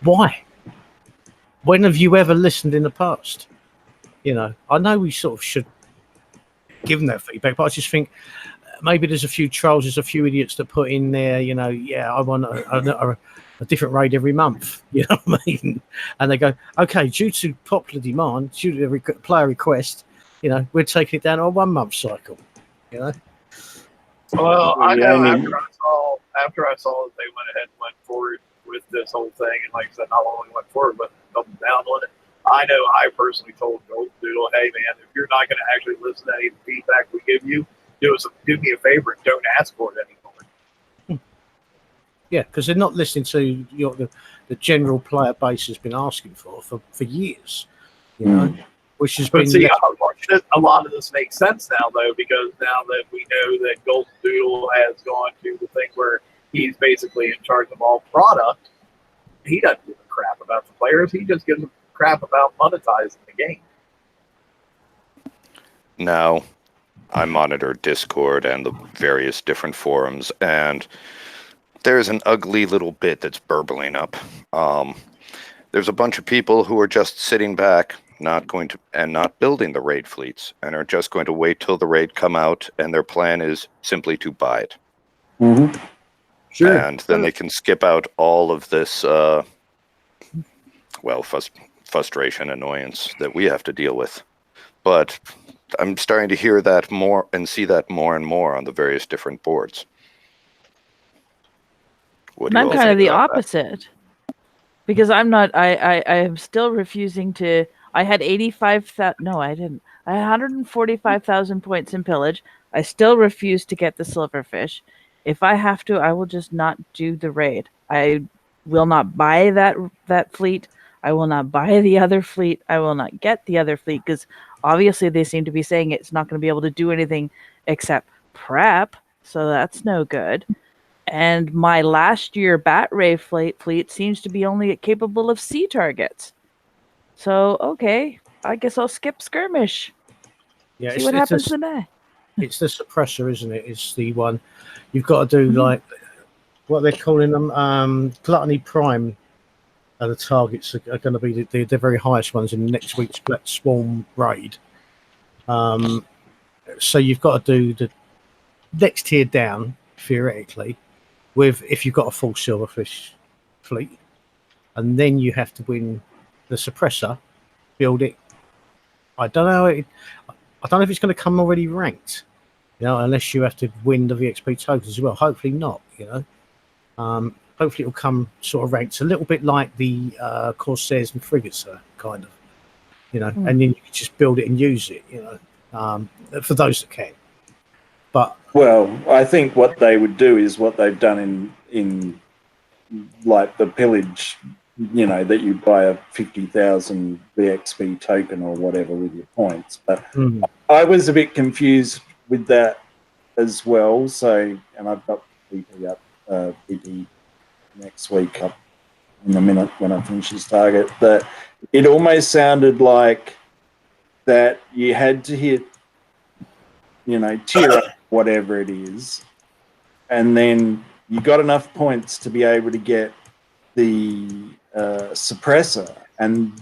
Speaker 4: why? When have you ever listened in the past? I know we sort of should give them that feedback, but I just think maybe there's a few trolls, there's a few idiots that put in there, I want a different raid every month, you know what I mean? And they go, okay, due to popular demand, due to the player request, we're taking it down to a 1-month cycle,
Speaker 6: Well, I know after I saw that they went ahead and went forward with this whole thing, and like I said, not only went forward, but doubled down on it. I know I personally told Golden Doodle, hey man, if you're not going to actually listen to any of the feedback we give you, do me a favor and don't ask for it anymore.
Speaker 4: Yeah, because they're not listening to the general player base has been asking for years, which has been.
Speaker 6: See, a lot of this makes sense now, though, because now that we know that Golden Doodle has gone to the thing where he's basically in charge of all product, he doesn't give a crap about the players. He just gives a crap about monetizing the game.
Speaker 5: Now, I monitor Discord and the various different forums, and there's an ugly little bit that's burbling up. There's a bunch of people who are just sitting back, not building the raid fleets, and are just going to wait till the raid come out, and their plan is simply to buy it.
Speaker 1: Mm-hmm.
Speaker 4: Sure.
Speaker 5: And then they can skip out all of this, frustration, annoyance that we have to deal with. But I'm starting to hear that more and see that more and more on the various different boards. What do you
Speaker 7: I'm
Speaker 5: all
Speaker 7: kind of
Speaker 5: think
Speaker 7: the
Speaker 5: about that?
Speaker 7: opposite because I'm not. I am still refusing to. I had 85,000. No, I didn't. I had 145,000 points in pillage. I still refuse to get the silverfish. If I have to, I will just not do the raid. I will not buy that fleet. I will not buy the other fleet. I will not get the other fleet because obviously they seem to be saying it's not going to be able to do anything except prep. So that's no good. And my last year Bat Ray fleet seems to be only capable of sea targets. So, okay, I guess I'll skip skirmish.
Speaker 4: Yeah,
Speaker 7: See what happens today.
Speaker 4: It's the suppressor, isn't it? It's the one you've got to do, like what they're calling them, Gluttony Prime. The targets are going to be the very highest ones in next week's Black Swarm raid. So you've got to do the next tier down, theoretically, with if you've got a full silverfish fleet, and then you have to win the suppressor, build it. I don't know if it's going to come already ranked, unless you have to win the VXP tokens as well. Hopefully not, hopefully it'll come sort of ranked a little bit like the Corsairs and frigates are kind of, and then you can just build it and use it, for those that can. But
Speaker 1: I think what they would do is what they've done in like the pillage, that you buy a 50,000 VXP token or whatever with your points. But I was a bit confused with that as well. So, and I've got BP up, BP next week up in a minute when I finish this target. That it almost sounded like that you had to hit, tier up, whatever it is, and then you got enough points to be able to get the suppressor, and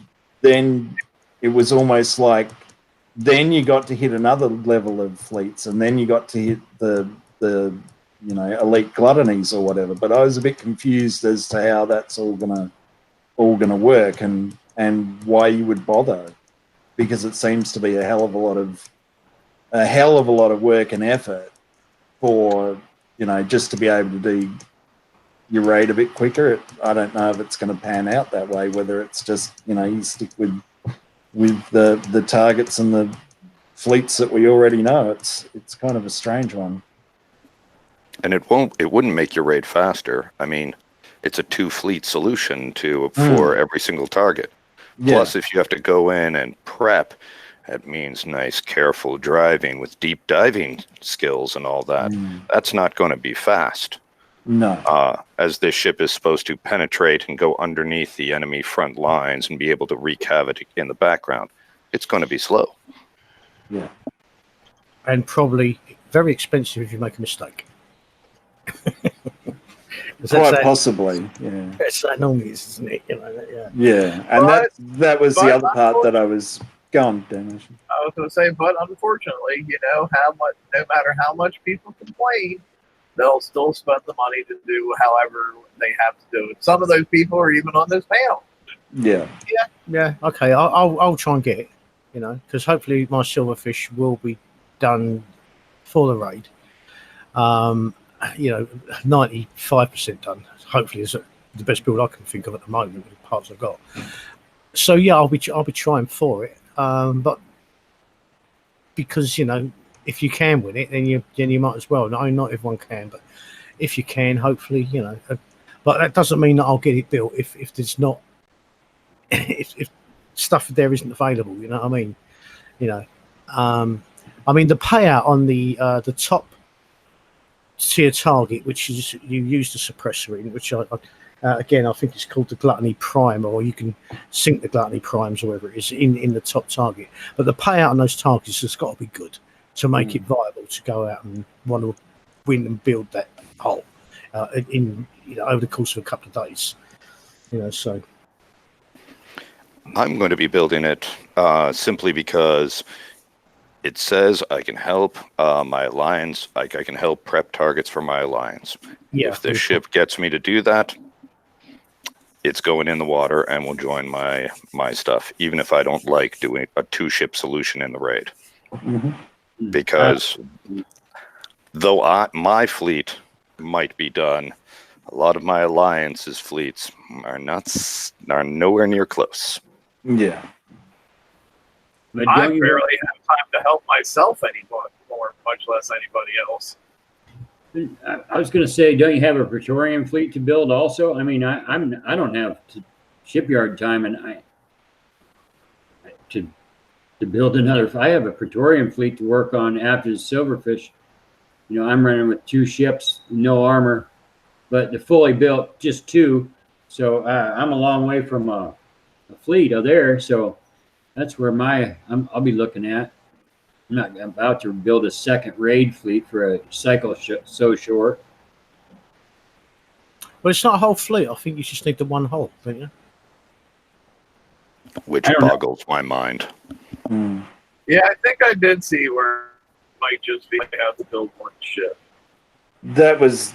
Speaker 1: then it was almost like then you got to hit another level of fleets, and then you got to hit the elite gluttonies or whatever. But I was a bit confused as to how that's all gonna work and why you would bother, because it seems to be a hell of a lot of work and effort for just to be able to do your raid a bit quicker. I don't know if it's going to pan out that way, whether it's just you stick with the targets and the fleets that we already know. It's kind of a strange one.
Speaker 5: And it wouldn't make your raid faster. I mean, it's a 2-fleet solution for every single target.
Speaker 1: Yeah.
Speaker 5: Plus, if you have to go in and prep, that means nice, careful driving with deep diving skills and all that. That's not going to be fast.
Speaker 1: No.
Speaker 5: As this ship is supposed to penetrate and go underneath the enemy front lines and be able to wreak havoc in the background, it's going to be slow.
Speaker 1: Yeah.
Speaker 4: And probably very expensive if you make a mistake.
Speaker 1: Quite possibly, yeah.
Speaker 4: That's that normally is, isn't it?
Speaker 1: Yeah, and that was the other part that I was going, Damnation.
Speaker 6: I was going to say, but unfortunately, no matter how much people complain, they'll still spend the money to do however they have to do it. Some of those people are even on this panel.
Speaker 4: Yeah. Okay, I'll try and get it, because hopefully my silverfish will be done for the raid. 95% done. Hopefully, is the best build I can think of at the moment with the parts I've got. So yeah, I'll be trying for it. But because if you can win it, then you might as well. No, not everyone can, but if you can, hopefully, But that doesn't mean that I'll get it built if there's not if stuff there isn't available. You know what I mean? I mean the payout on the top tier target, which is you use the suppressor in, which again I think it's called the Gluttony Prime, or you can sync the Gluttony Primes or whatever it is in the top target. But the payout on those targets has got to be good to make it viable to go out and want to win and build that hull in over the course of a couple of days. So
Speaker 5: I'm going to be building it simply because it says I can help my alliance. I can help prep targets for my alliance.
Speaker 4: Yeah,
Speaker 5: if the ship gets me to do that, it's going in the water and will join my stuff, even if I don't like doing a 2-ship solution in the raid. Because though my fleet might be done, a lot of my alliance's fleets are nowhere near close.
Speaker 1: Yeah.
Speaker 6: But I barely have time to help myself anymore, much less anybody else.
Speaker 3: I was going to say, don't you have a Praetorian fleet to build also? I mean, I don't have shipyard time, and to build another. If I have a Praetorian fleet to work on after the Silverfish, you know, I'm running with 2 ships, no armor, but the fully built, just 2. So I'm a long way from a fleet of there. So that's where I'll be looking at. I'm not about to build a second raid fleet for a cycle so short.
Speaker 4: Well, it's not a whole fleet. I think you just need the one hull, don't you?
Speaker 5: Which boggles my mind.
Speaker 6: Yeah, I think I did see where it might just be have to build one ship.
Speaker 1: That was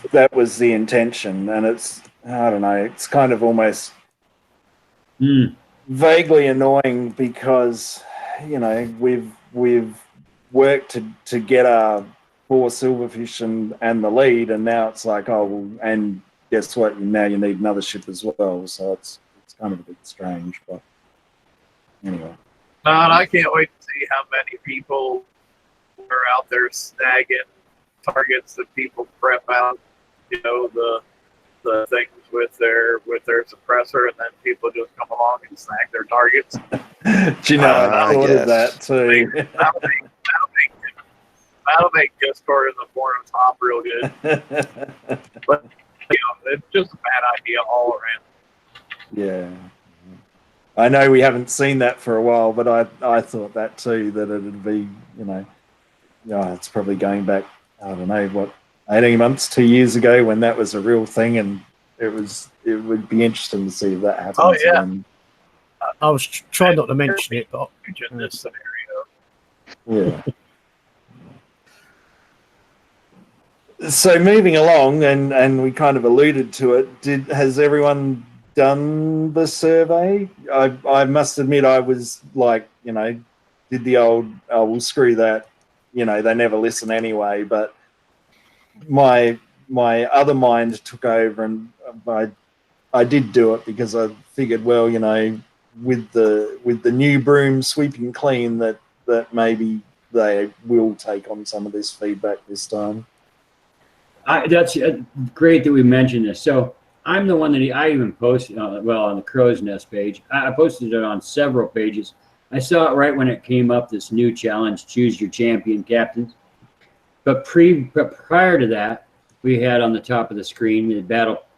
Speaker 1: the intention, and it's, I don't know, it's kind of almost vaguely annoying because, you know, we've worked to get our 4 Silverfish and the lead, and now it's like, oh, well, and guess what? Now you need another ship as well. So it's kind of a bit strange, but anyway.
Speaker 6: No, and I can't wait to see how many people are out there snagging targets that people prep out, you know, the things with their suppressor, and then people just come along and snag their targets.
Speaker 1: Do you know, I thought of that too.
Speaker 6: That'll make Discord in the forums hop real good. But, you know, it's just a bad idea all around.
Speaker 1: Yeah. I know we haven't seen that for a while, but I thought that too, that it'd be, you know, it's probably going back, I don't know, what, 18 months, 2 years ago when that was a real thing, and it would be interesting to see if that happens.
Speaker 6: Oh, yeah.
Speaker 1: Again.
Speaker 4: I was trying not to mention it, but
Speaker 6: in this scenario.
Speaker 1: Yeah. So moving along, and we kind of alluded to it, has everyone done the survey? I must admit I was like, you know, did the old, oh, well, screw that, you know, they never listen anyway, but my other mind took over, and I did do it because I figured, well, you know, with the new broom sweeping clean, that maybe they will take on some of this feedback this time.
Speaker 3: That's great that we mentioned this. So I'm the one that I even posted on the Crow's Nest page. I posted it on several pages. I saw it right when it came up, this new challenge, choose your champion captains. But prior to that, we had on the top of the screen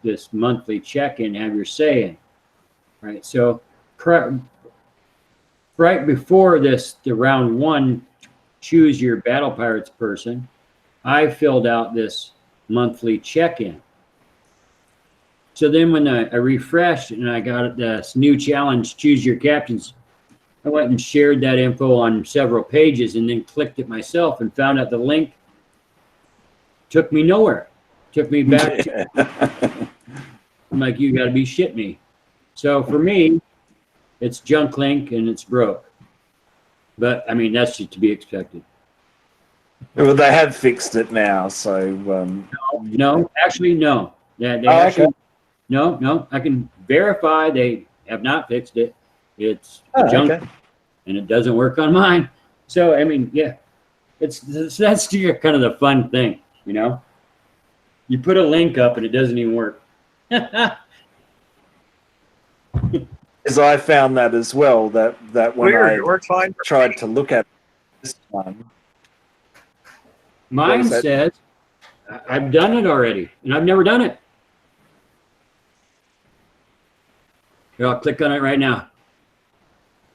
Speaker 3: this monthly check-in, have your say in. Right. So right before the round 1, choose your battle pirates person, I filled out this monthly check-in. So then when I refreshed and I got this new challenge, choose your captains, I went and shared that info on several pages and then clicked it myself and found out the link took me nowhere. Took me back to, I'm like, you got to be shitting me. So for me, it's junk link and it's broke. But I mean, that's to be expected.
Speaker 1: Well, they have fixed it now, so
Speaker 3: no, actually, no. Yeah,
Speaker 1: okay.
Speaker 3: No. I can verify they have not fixed it. It's junk, okay. And it doesn't work on mine. So I mean, yeah, that's kind of the fun thing, you know. You put a link up and it doesn't even work.
Speaker 1: Because I found that as well. That when
Speaker 6: we're fine
Speaker 1: tried to look at this one.
Speaker 3: Mine says, I've done it already, and I've never done it. Here, I'll click on it right now.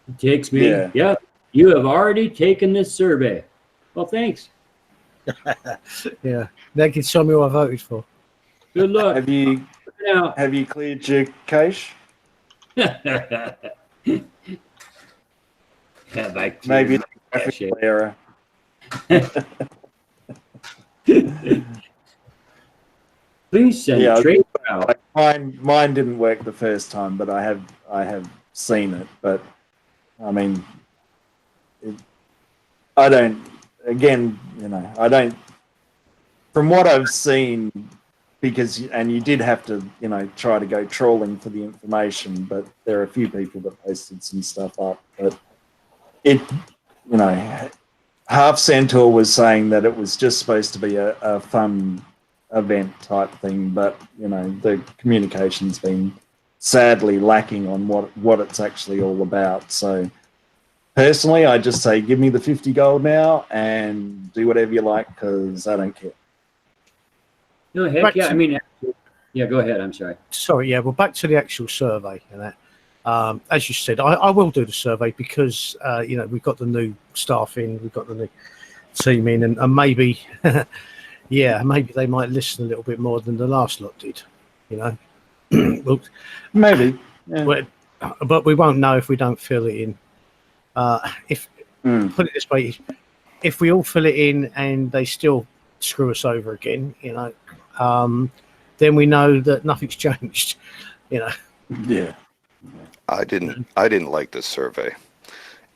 Speaker 3: It takes me, yeah, you have already taken this survey. Well, thanks.
Speaker 4: Yeah, they can show me what I voted for.
Speaker 3: Good luck.
Speaker 1: Have you cleared your cache?
Speaker 3: Have I cleared
Speaker 1: maybe
Speaker 3: my
Speaker 1: it's a error.
Speaker 3: Please send a trade out.
Speaker 1: Mine didn't work the first time, but I have seen it. But I mean, I don't. Again, I don't. From what I've seen, and you did have to, try to go trawling for the information, but there are a few people that posted some stuff up. But Half Centaur was saying that it was just supposed to be a fun event type thing, but the communication's been sadly lacking on what it's actually all about. So personally, I just say give me the 50 gold now and do whatever you like, because I don't care.
Speaker 3: No, heck yeah. I mean, yeah, go ahead. I'm sorry.
Speaker 4: Sorry, yeah. Well, back to the actual survey and that. As you said, I will do the survey because we've got the new staff in, we've got the new team in, and maybe, maybe they might listen a little bit more than the last lot did. Well,
Speaker 1: maybe, yeah.
Speaker 4: But we won't know if we don't fill it in. Put it this way, if we all fill it in and they still screw us over again, then we know that nothing's changed.
Speaker 1: Yeah.
Speaker 5: I didn't like this survey.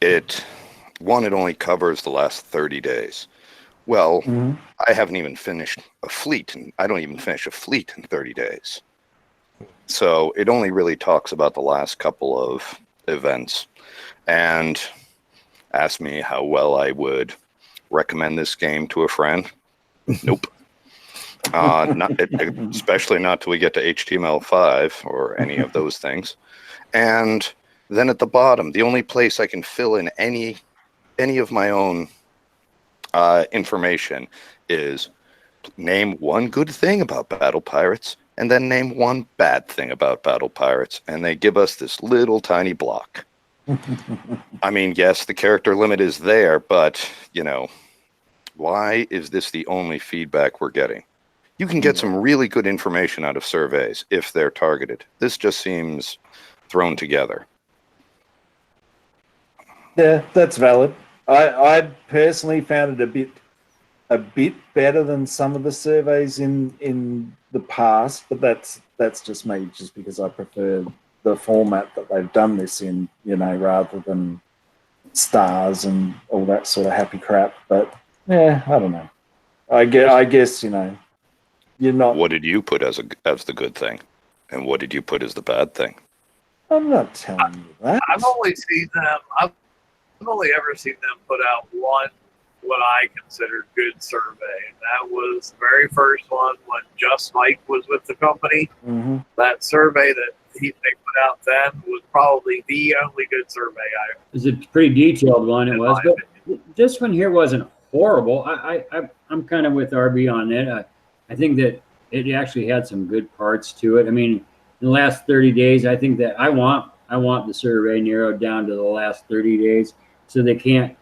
Speaker 5: It only covers the last 30 days. Well, I haven't even finished a fleet, and I don't even finish a fleet in 30 days. So it only really talks about the last couple of events, and asked me how well I would recommend this game to a friend. Nope. Especially not till we get to HTML5 or any of those things. And then at the bottom, the only place I can fill in any of my own information is name one good thing about Battle Pirates and then name one bad thing about Battle Pirates. And they give us this little tiny block. I mean, yes, the character limit is there, but, why is this the only feedback we're getting? You can get some really good information out of surveys if they're targeted. This just seems thrown together.
Speaker 1: Yeah, that's valid. I personally found it a bit better than some of the surveys in the past, but that's just me, just because I prefer the format that they've done this in, rather than stars and all that sort of happy crap. But yeah, I don't know. I guess you're not.
Speaker 5: What did you put as the good thing, and what did you put as the bad thing?
Speaker 1: I'm not telling you that.
Speaker 6: I've only ever seen them put out one what I consider good survey, and that was the very first one when Just Mike was with the company.
Speaker 1: Mm-hmm.
Speaker 6: That survey that they put out then was probably the only good survey I.
Speaker 3: It was a pretty detailed one. It was, but this one here wasn't horrible. I'm kind of with RB on it. I think that it actually had some good parts to it. I mean, in the last 30 days, I think that I want the survey narrowed down to the last 30 days, so they can't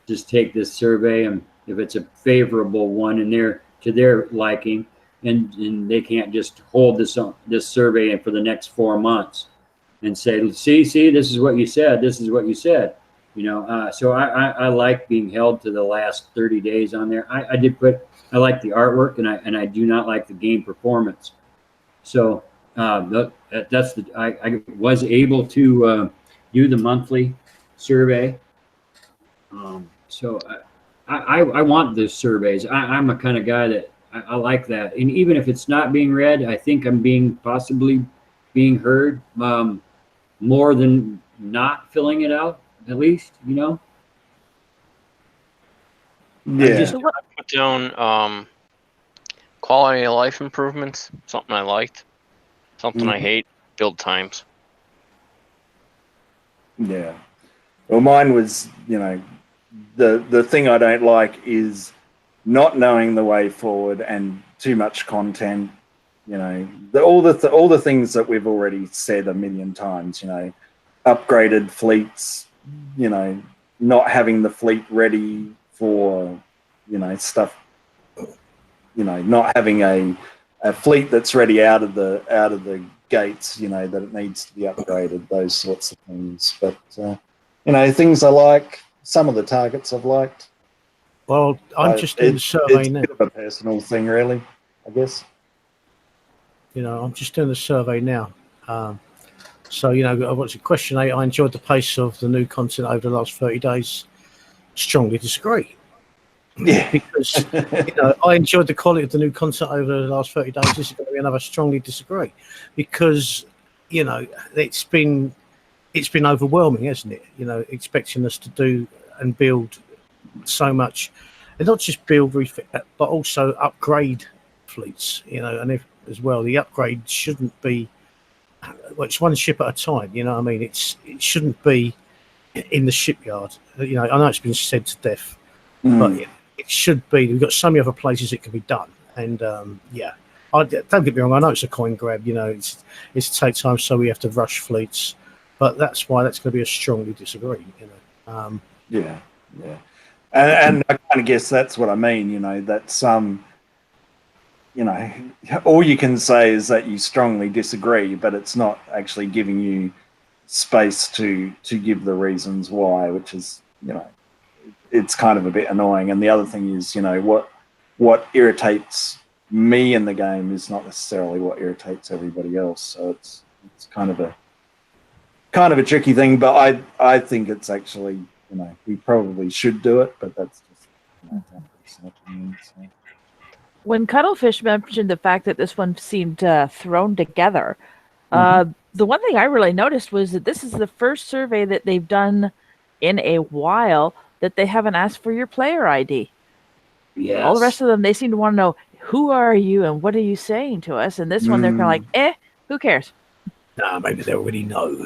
Speaker 3: just take this survey and if it's a favorable one in to their liking, and they can't just hold this survey in for the next 4 months and say, see, this is what you said. This is what you said. So I like being held to the last 30 days on there. I like the artwork, and I do not like the game performance. So I was able to do the monthly survey. So I want the surveys. I'm a kind of guy that I like that. And even if it's not being read, I think I'm possibly being heard more than not filling it out, at least,
Speaker 1: Yeah.
Speaker 2: I put down quality of life improvements, something I liked. Something I hate, build times.
Speaker 1: Yeah. Well, mine was, the thing I don't like is not knowing the way forward and too much content. All the things that we've already said a million times. Upgraded fleets. Not having the fleet ready for, stuff. Not having a fleet that's ready out of the gates. That it needs to be upgraded. Those sorts of things. But things I like. Some of the targets I've liked.
Speaker 4: Well, I'm just doing the survey now.
Speaker 1: It's a bit of a personal thing, really, I guess.
Speaker 4: I'm just doing the survey now. So, what's it? Question 8. I enjoyed the pace of the new content over the last 30 days. strongly disagree.
Speaker 1: Yeah.
Speaker 4: Because I enjoyed the quality of the new content over the last 30 days. This is going to be another strongly disagree, because it's been overwhelming, hasn't it? Expecting us to do and build so much, and not just build, refit, but also upgrade fleets. And if as well, the upgrade shouldn't be. Well, it's one ship at a time. You know what I mean? It shouldn't be in the shipyard. I know it's been said to death, but it should be. We've got so many other places it can be done, and don't get me wrong. I know it's a coin grab. It's to take time, so we have to rush fleets, but that's why that's going to be a strongly disagree.
Speaker 1: Yeah, and I kind of guess that's what I mean. That's all you can say is that you strongly disagree, but it's not actually giving you space to give the reasons why, which is it's kind of a bit annoying. And the other thing is what irritates me in the game is not necessarily what irritates everybody else, so it's kind of a tricky thing. But I think it's actually we probably should do it, but that's just my personal opinion. So.
Speaker 7: When Cuttlefish mentioned the fact that this one seemed thrown together, the one thing I really noticed was that this is the first survey that they've done in a while that they haven't asked for your player ID.
Speaker 3: Yes.
Speaker 7: All the rest of them, they seem to want to know, who are you and what are you saying to us? And this one, they're kind of like, who cares?
Speaker 4: Nah, maybe they already know.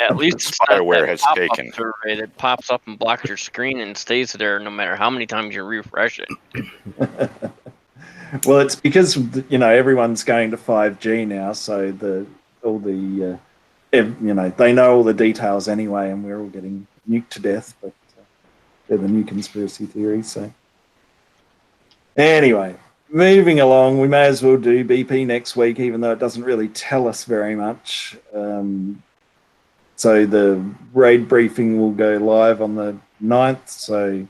Speaker 2: At least
Speaker 5: Spyware has taken.
Speaker 2: Survey that pops up and blocks your screen and stays there no matter how many times you refresh it.
Speaker 1: Well, it's because everyone's going to 5G now, so they know all the details anyway, and we're all getting nuked to death. But they're the new conspiracy theories. So anyway, moving along, we may as well do BP next week, even though it doesn't really tell us very much. So the raid briefing will go live on the 9th. So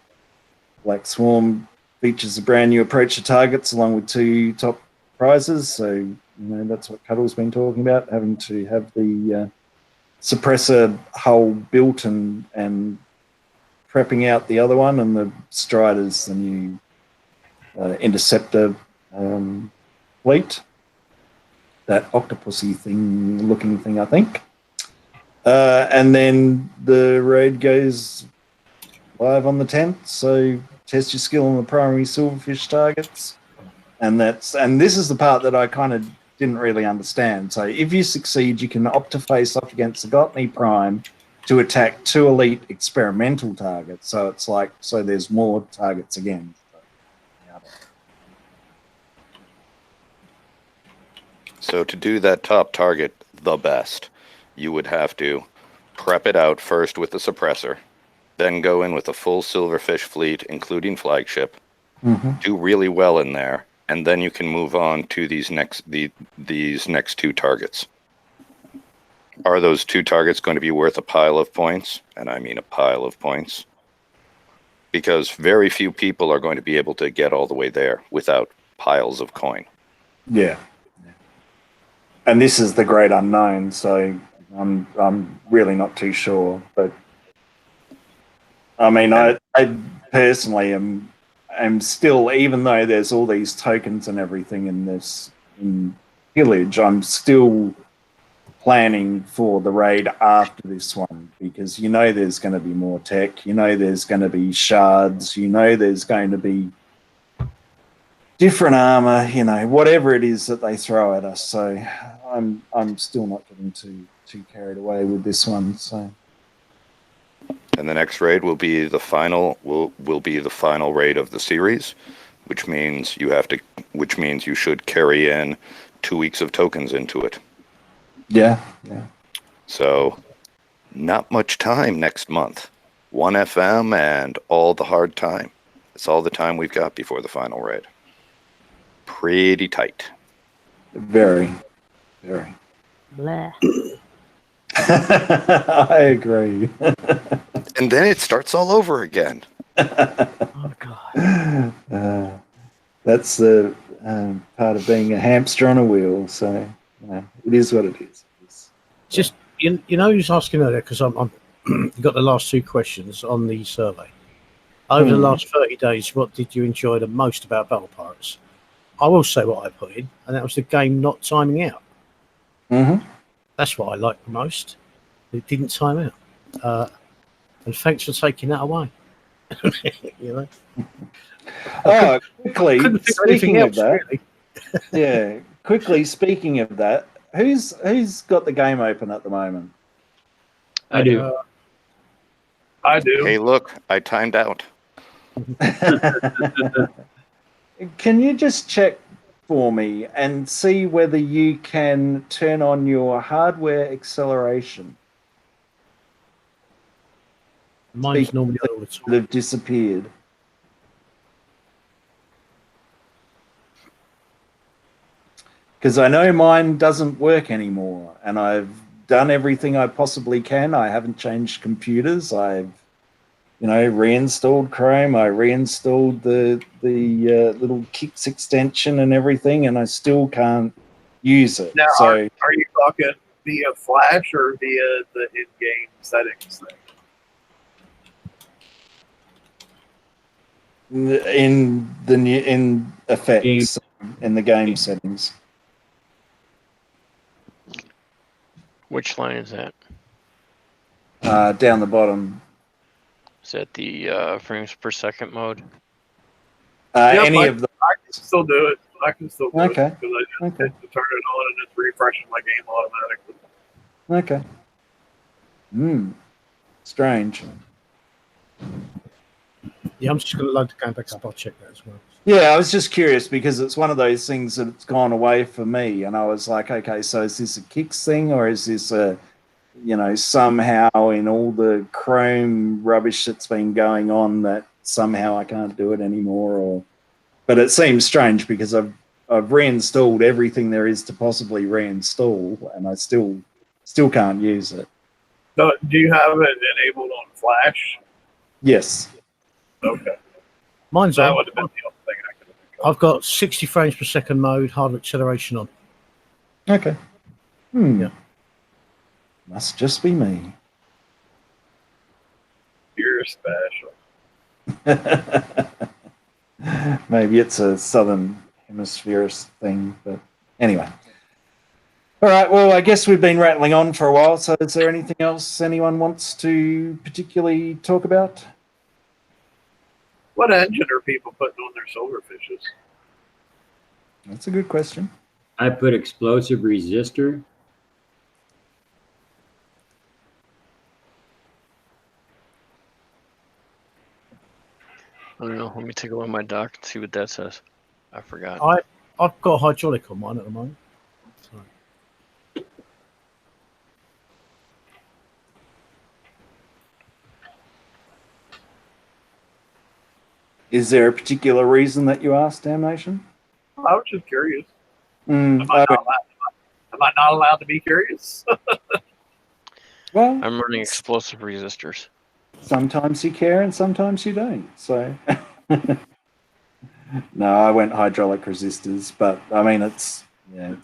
Speaker 1: Black Swarm features a brand new approach to targets along with 2 top prizes. So that's what Cuddle's been talking about, having to have the suppressor hull built and prepping out the other one, and the Strider's the new interceptor fleet, that octopusy looking thing, I think. And then the raid goes live on the 10th, so test your skill on the primary silverfish targets. And this is the part that I kind of didn't really understand. So if you succeed, you can opt to face off against the Gotney Prime to attack 2 elite experimental targets. So it's so there's more targets again.
Speaker 5: So to do that top target the best, you would have to prep it out first with the suppressor, then go in with a full silverfish fleet, including flagship, do really well in there, and then you can move on to these next 2 targets. Are those 2 targets going to be worth a pile of points? And I mean a pile of points. Because very few people are going to be able to get all the way there without piles of coin.
Speaker 1: Yeah. And this is the great unknown, so I'm really not too sure. But I mean, I personally am still, even though there's all these tokens and everything in Pillage, I'm still planning for the raid after this one, because there's going to be more tech, there's going to be shards, there's going to be different armor, whatever it is that they throw at us. So I'm still not getting too carried away with this one. So.
Speaker 5: And the next raid will be the final raid of the series, which means you should carry in 2 weeks of tokens into it.
Speaker 1: Yeah.
Speaker 5: So not much time next month. 1 FM and all the hard time. It's all the time we've got before the final raid. Pretty tight.
Speaker 1: Very, very.
Speaker 7: Bleh.
Speaker 1: I agree.
Speaker 5: And then it starts all over again.
Speaker 7: Oh, God.
Speaker 1: That's the part of being a hamster on a wheel. So it is what it is.
Speaker 4: Just You know who's asking earlier, because I'm you got the last two questions on the survey. Over the last 30 days, what did you enjoy the most about Battle Pirates? I will say what I put in, and that was the game not timing out.
Speaker 1: Mm-hmm.
Speaker 4: That's what I liked the most. It didn't time out. And thanks for taking that away. You know.
Speaker 1: Quickly speaking of that, really. Yeah. Quickly speaking of that, who's got the game open at the moment?
Speaker 3: I do.
Speaker 6: I do.
Speaker 5: Hey, look, I timed out.
Speaker 1: Can you just check for me and see whether you can turn on your hardware acceleration?
Speaker 4: Mine's normally all the time.
Speaker 1: That have disappeared. Because I know mine doesn't work anymore, and I've done everything I possibly can. I haven't changed computers. I've, reinstalled Chrome. I reinstalled the little Kix extension and everything, and I still can't use it.
Speaker 6: Now,
Speaker 1: so,
Speaker 6: are you talking via Flash or via the in-game settings thing?
Speaker 1: In effects in the game settings.
Speaker 2: Which line is that?
Speaker 1: Down the bottom.
Speaker 2: Is that the frames per second mode?
Speaker 6: I
Speaker 1: of the.
Speaker 6: I can still do it. I can still do it
Speaker 1: Okay.
Speaker 6: because I just hit to turn it on and it's refreshing my game automatically.
Speaker 1: Okay. Strange.
Speaker 4: Yeah, I'm just going to load the game back up. I'll check that as well.
Speaker 1: Yeah, I was just curious because it's one of those things that's gone away for me, and I was like, okay, so is this a Kix thing, or is this a, somehow in all the Chrome rubbish that's been going on that somehow I can't do it anymore? But it seems strange because I've reinstalled everything there is to possibly reinstall, and I still can't use it.
Speaker 6: So, do you have it enabled on Flash?
Speaker 1: Yes.
Speaker 6: Okay.
Speaker 4: Mine's
Speaker 6: that
Speaker 4: on.
Speaker 6: would have been the only thing I could have done.
Speaker 4: I've got 60 frames per second mode, hardware acceleration on.
Speaker 1: Okay.
Speaker 4: Yeah.
Speaker 1: Must just be me.
Speaker 6: You're special.
Speaker 1: Maybe it's a southern hemisphere thing, but anyway. All right, well, I guess we've been rattling on for a while, so is there anything else anyone wants to particularly talk about?
Speaker 6: What engine are people putting on their silverfishes?
Speaker 1: That's a good question.
Speaker 3: I put explosive resistor.
Speaker 2: I don't know. Let me take a look at my dock and see what that says. I forgot.
Speaker 4: I've got hydraulic on mine at the moment. So.
Speaker 1: Is there a particular reason that you asked, Damnation?
Speaker 6: I was just curious.
Speaker 1: Am
Speaker 6: I not allowed to be curious?
Speaker 1: Well,
Speaker 2: I'm running explosive resistors.
Speaker 1: Sometimes you care and sometimes you don't. So, no, I went hydraulic resistors, but I mean it's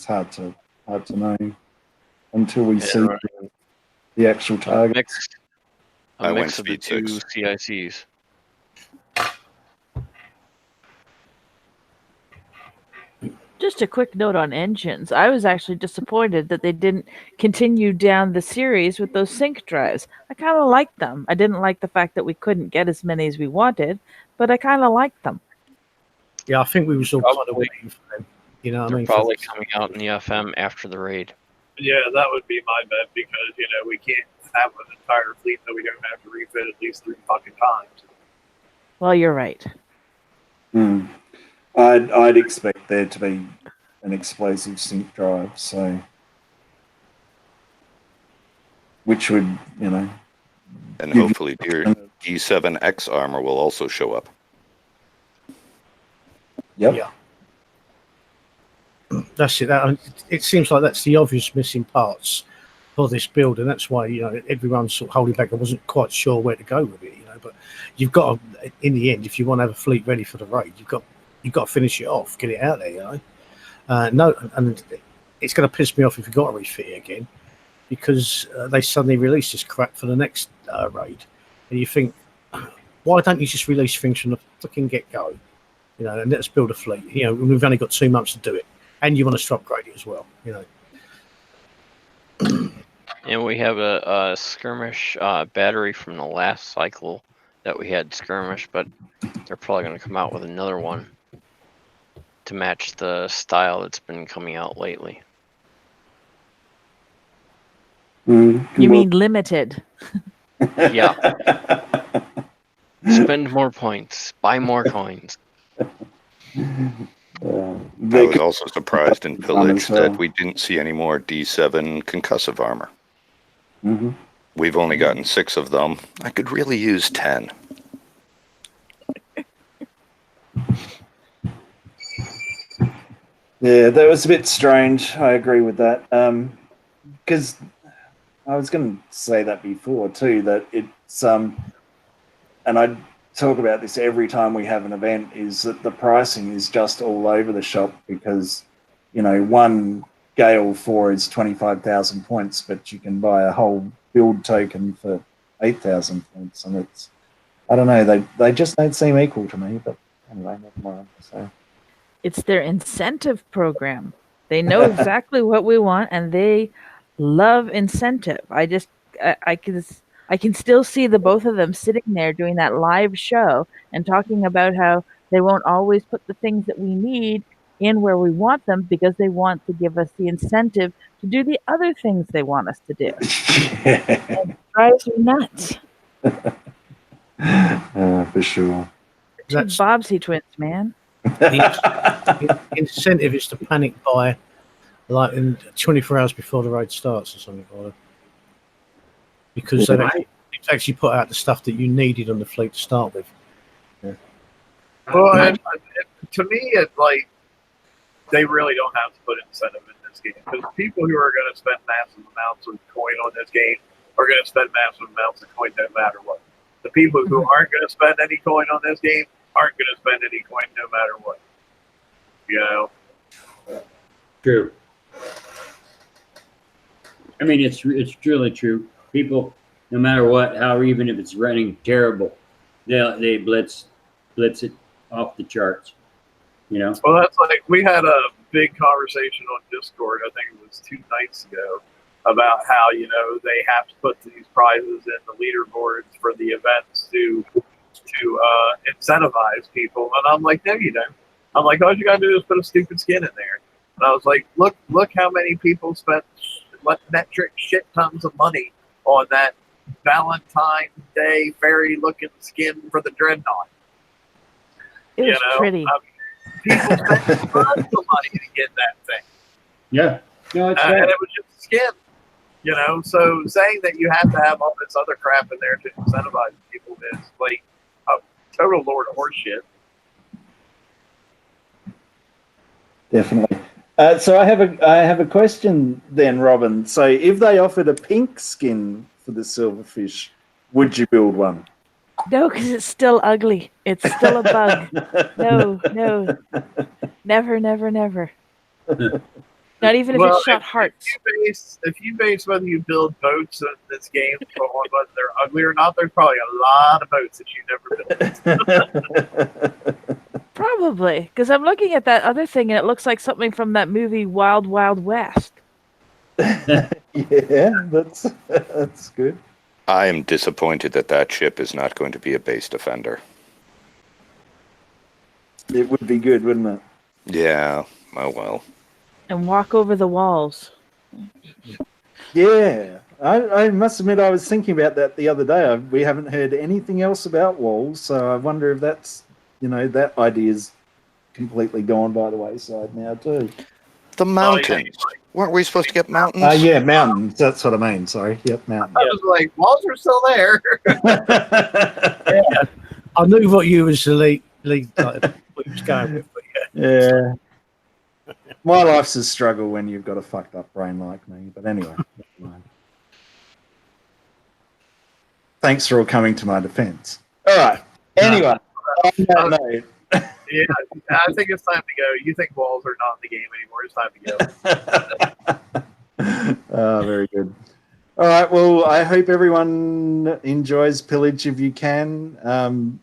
Speaker 1: hard to know until we see the actual target.
Speaker 2: A mix of the two CICs.
Speaker 7: Just a quick note on engines. I was actually disappointed that they didn't continue down the series with those sync drives. I kind of liked them. I didn't like the fact that we couldn't get as many as we wanted, but I kind of liked them.
Speaker 4: Yeah, I think we were all kind of waiting for them. You know what I mean?
Speaker 2: Probably coming out in the FM after the raid.
Speaker 6: Yeah, that would be my bet because, we can't have an entire fleet that we don't have to refit at least 3 fucking times.
Speaker 7: Well, you're right.
Speaker 1: I'd expect there to be an explosive sync drive, so which would,
Speaker 5: and hopefully your D7X armor will also show up.
Speaker 1: Yep.
Speaker 4: Yeah. That's it. It seems like that's the obvious missing parts for this build, and that's why everyone's sort of holding back. I wasn't quite sure where to go with it, but you've got to, in the end, if you want to have a fleet ready for the raid, you've got to finish it off, get it out there, No, and it's going to piss me off if you've got to refit it again. because they suddenly release this crap for the next raid, and you think, why don't you just release things from the fucking get-go? You know, and let's build a fleet. You know, we've only got 2 months to do it, and you want us to upgrade it as well. You know.
Speaker 2: And we have a skirmish battery from the last cycle that we had skirmish, but they're probably going to come out with another one to match the style that's been coming out lately.
Speaker 7: You mean limited?
Speaker 2: Yeah. Spend more points, buy more coins.
Speaker 5: I was also surprised in Pillage that we didn't see any more D7 concussive armor.
Speaker 1: Mm-hmm.
Speaker 5: We've only gotten 6 of them. I could really use 10.
Speaker 1: Yeah, that was a bit strange. I agree with that. Because I was going to say that before too, that it's and I talk about this every time we have an event, is that the pricing is just all over the shop because, you know, one Gale 4 is 25,000 points, but you can buy a whole build token for 8,000 points, and it's, I don't know, they just don't seem equal to me, but anyway, never mind. So
Speaker 7: it's their incentive program. They know exactly what we want, and they love incentive. I can still see the both of them sitting there doing that live show and talking about how they won't always put the things that we need in where we want them because they want to give us the incentive to do the other things they want us to do. It drives me nuts.
Speaker 1: For sure.
Speaker 7: Two Bobsy twins, man.
Speaker 4: The incentive is to panic buy like in 24 hours before the raid starts or something like that. Because they've actually put out the stuff that you needed on the fleet to start with.
Speaker 6: Yeah. Well, and to me, it's like they really don't have to put incentive in this game because people who are going to spend massive amounts of coin on this game are going to spend massive amounts of coin no matter what. The people who aren't going to spend any coin on this game aren't going to spend any coin no matter what. You know?
Speaker 3: True. I mean, it's truly true. People, no matter what, how even if it's running terrible, they blitz it off the charts. You know.
Speaker 6: Well, that's like we had a big conversation on Discord. I think it was 2 nights ago about how they have to put these prizes in the leaderboards for the events to incentivize people. And I'm like, no, you don't. I'm like, all you gotta do is put a stupid skin in there. And I was like, look how many people spent metric shit tons of money on that Valentine's Day fairy-looking skin for the Dreadnought.
Speaker 7: It was pretty.
Speaker 6: People spent tons of money to get that thing.
Speaker 3: Yeah. No, it's
Speaker 6: and it was just skin. So saying that you have to have all this other crap in there to incentivize people is like a total load of horseshit.
Speaker 1: Definitely. So I have a question then, Robin. So if they offered a pink skin for the silverfish, would you build one?
Speaker 7: No, because it's still ugly. It's still a bug. No. Never. Not even if it's shot hearts.
Speaker 6: If you base whether you build boats in this game on whether they're ugly or not, there's probably a lot of boats that you never built.
Speaker 7: Probably, because I'm looking at that other thing and it looks like something from that movie Wild Wild West.
Speaker 1: Yeah, that's good.
Speaker 5: I am disappointed that ship is not going to be a base defender.
Speaker 1: It would be good, wouldn't it?
Speaker 5: Yeah, oh well.
Speaker 7: And walk over the walls.
Speaker 1: Yeah, I must admit I was thinking about that the other day. We haven't heard anything else about walls, so I wonder if that's, that idea is completely gone by the wayside now too.
Speaker 5: The mountains. Weren't we supposed to get mountains?
Speaker 1: Yeah, mountains. That's what I mean. Sorry. Yep, mountains.
Speaker 6: I was like, walls are still there.
Speaker 4: Yeah. I knew what you was what you was going with, but
Speaker 1: yeah. My life's a struggle when you've got a fucked up brain like me. But anyway, never mind. Thanks for all coming to my defense. All right. Anyway, on that note.
Speaker 6: Yeah, I think it's time to go. You think walls are not in the game anymore. It's time to go.
Speaker 1: Very good. All right. Well, I hope everyone enjoys pillage if you can.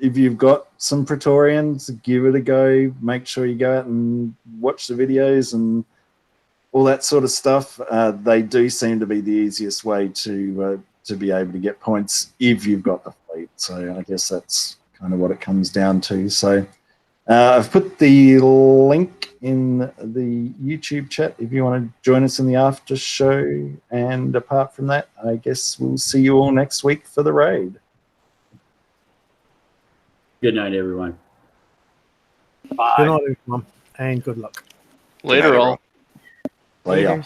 Speaker 1: If you've got some Praetorians, give it a go. Make sure you go out and watch the videos and all that sort of stuff. They do seem to be the easiest way to be able to get points if you've got the fleet. So I guess that's kind of what it comes down to. So I've put the link in the YouTube chat if you want to join us in the after show. And apart from that, I guess we'll see you all next week for the raid.
Speaker 3: Good night, everyone.
Speaker 6: Bye.
Speaker 4: Good night, everyone, and good luck.
Speaker 2: Later, all.
Speaker 1: Later.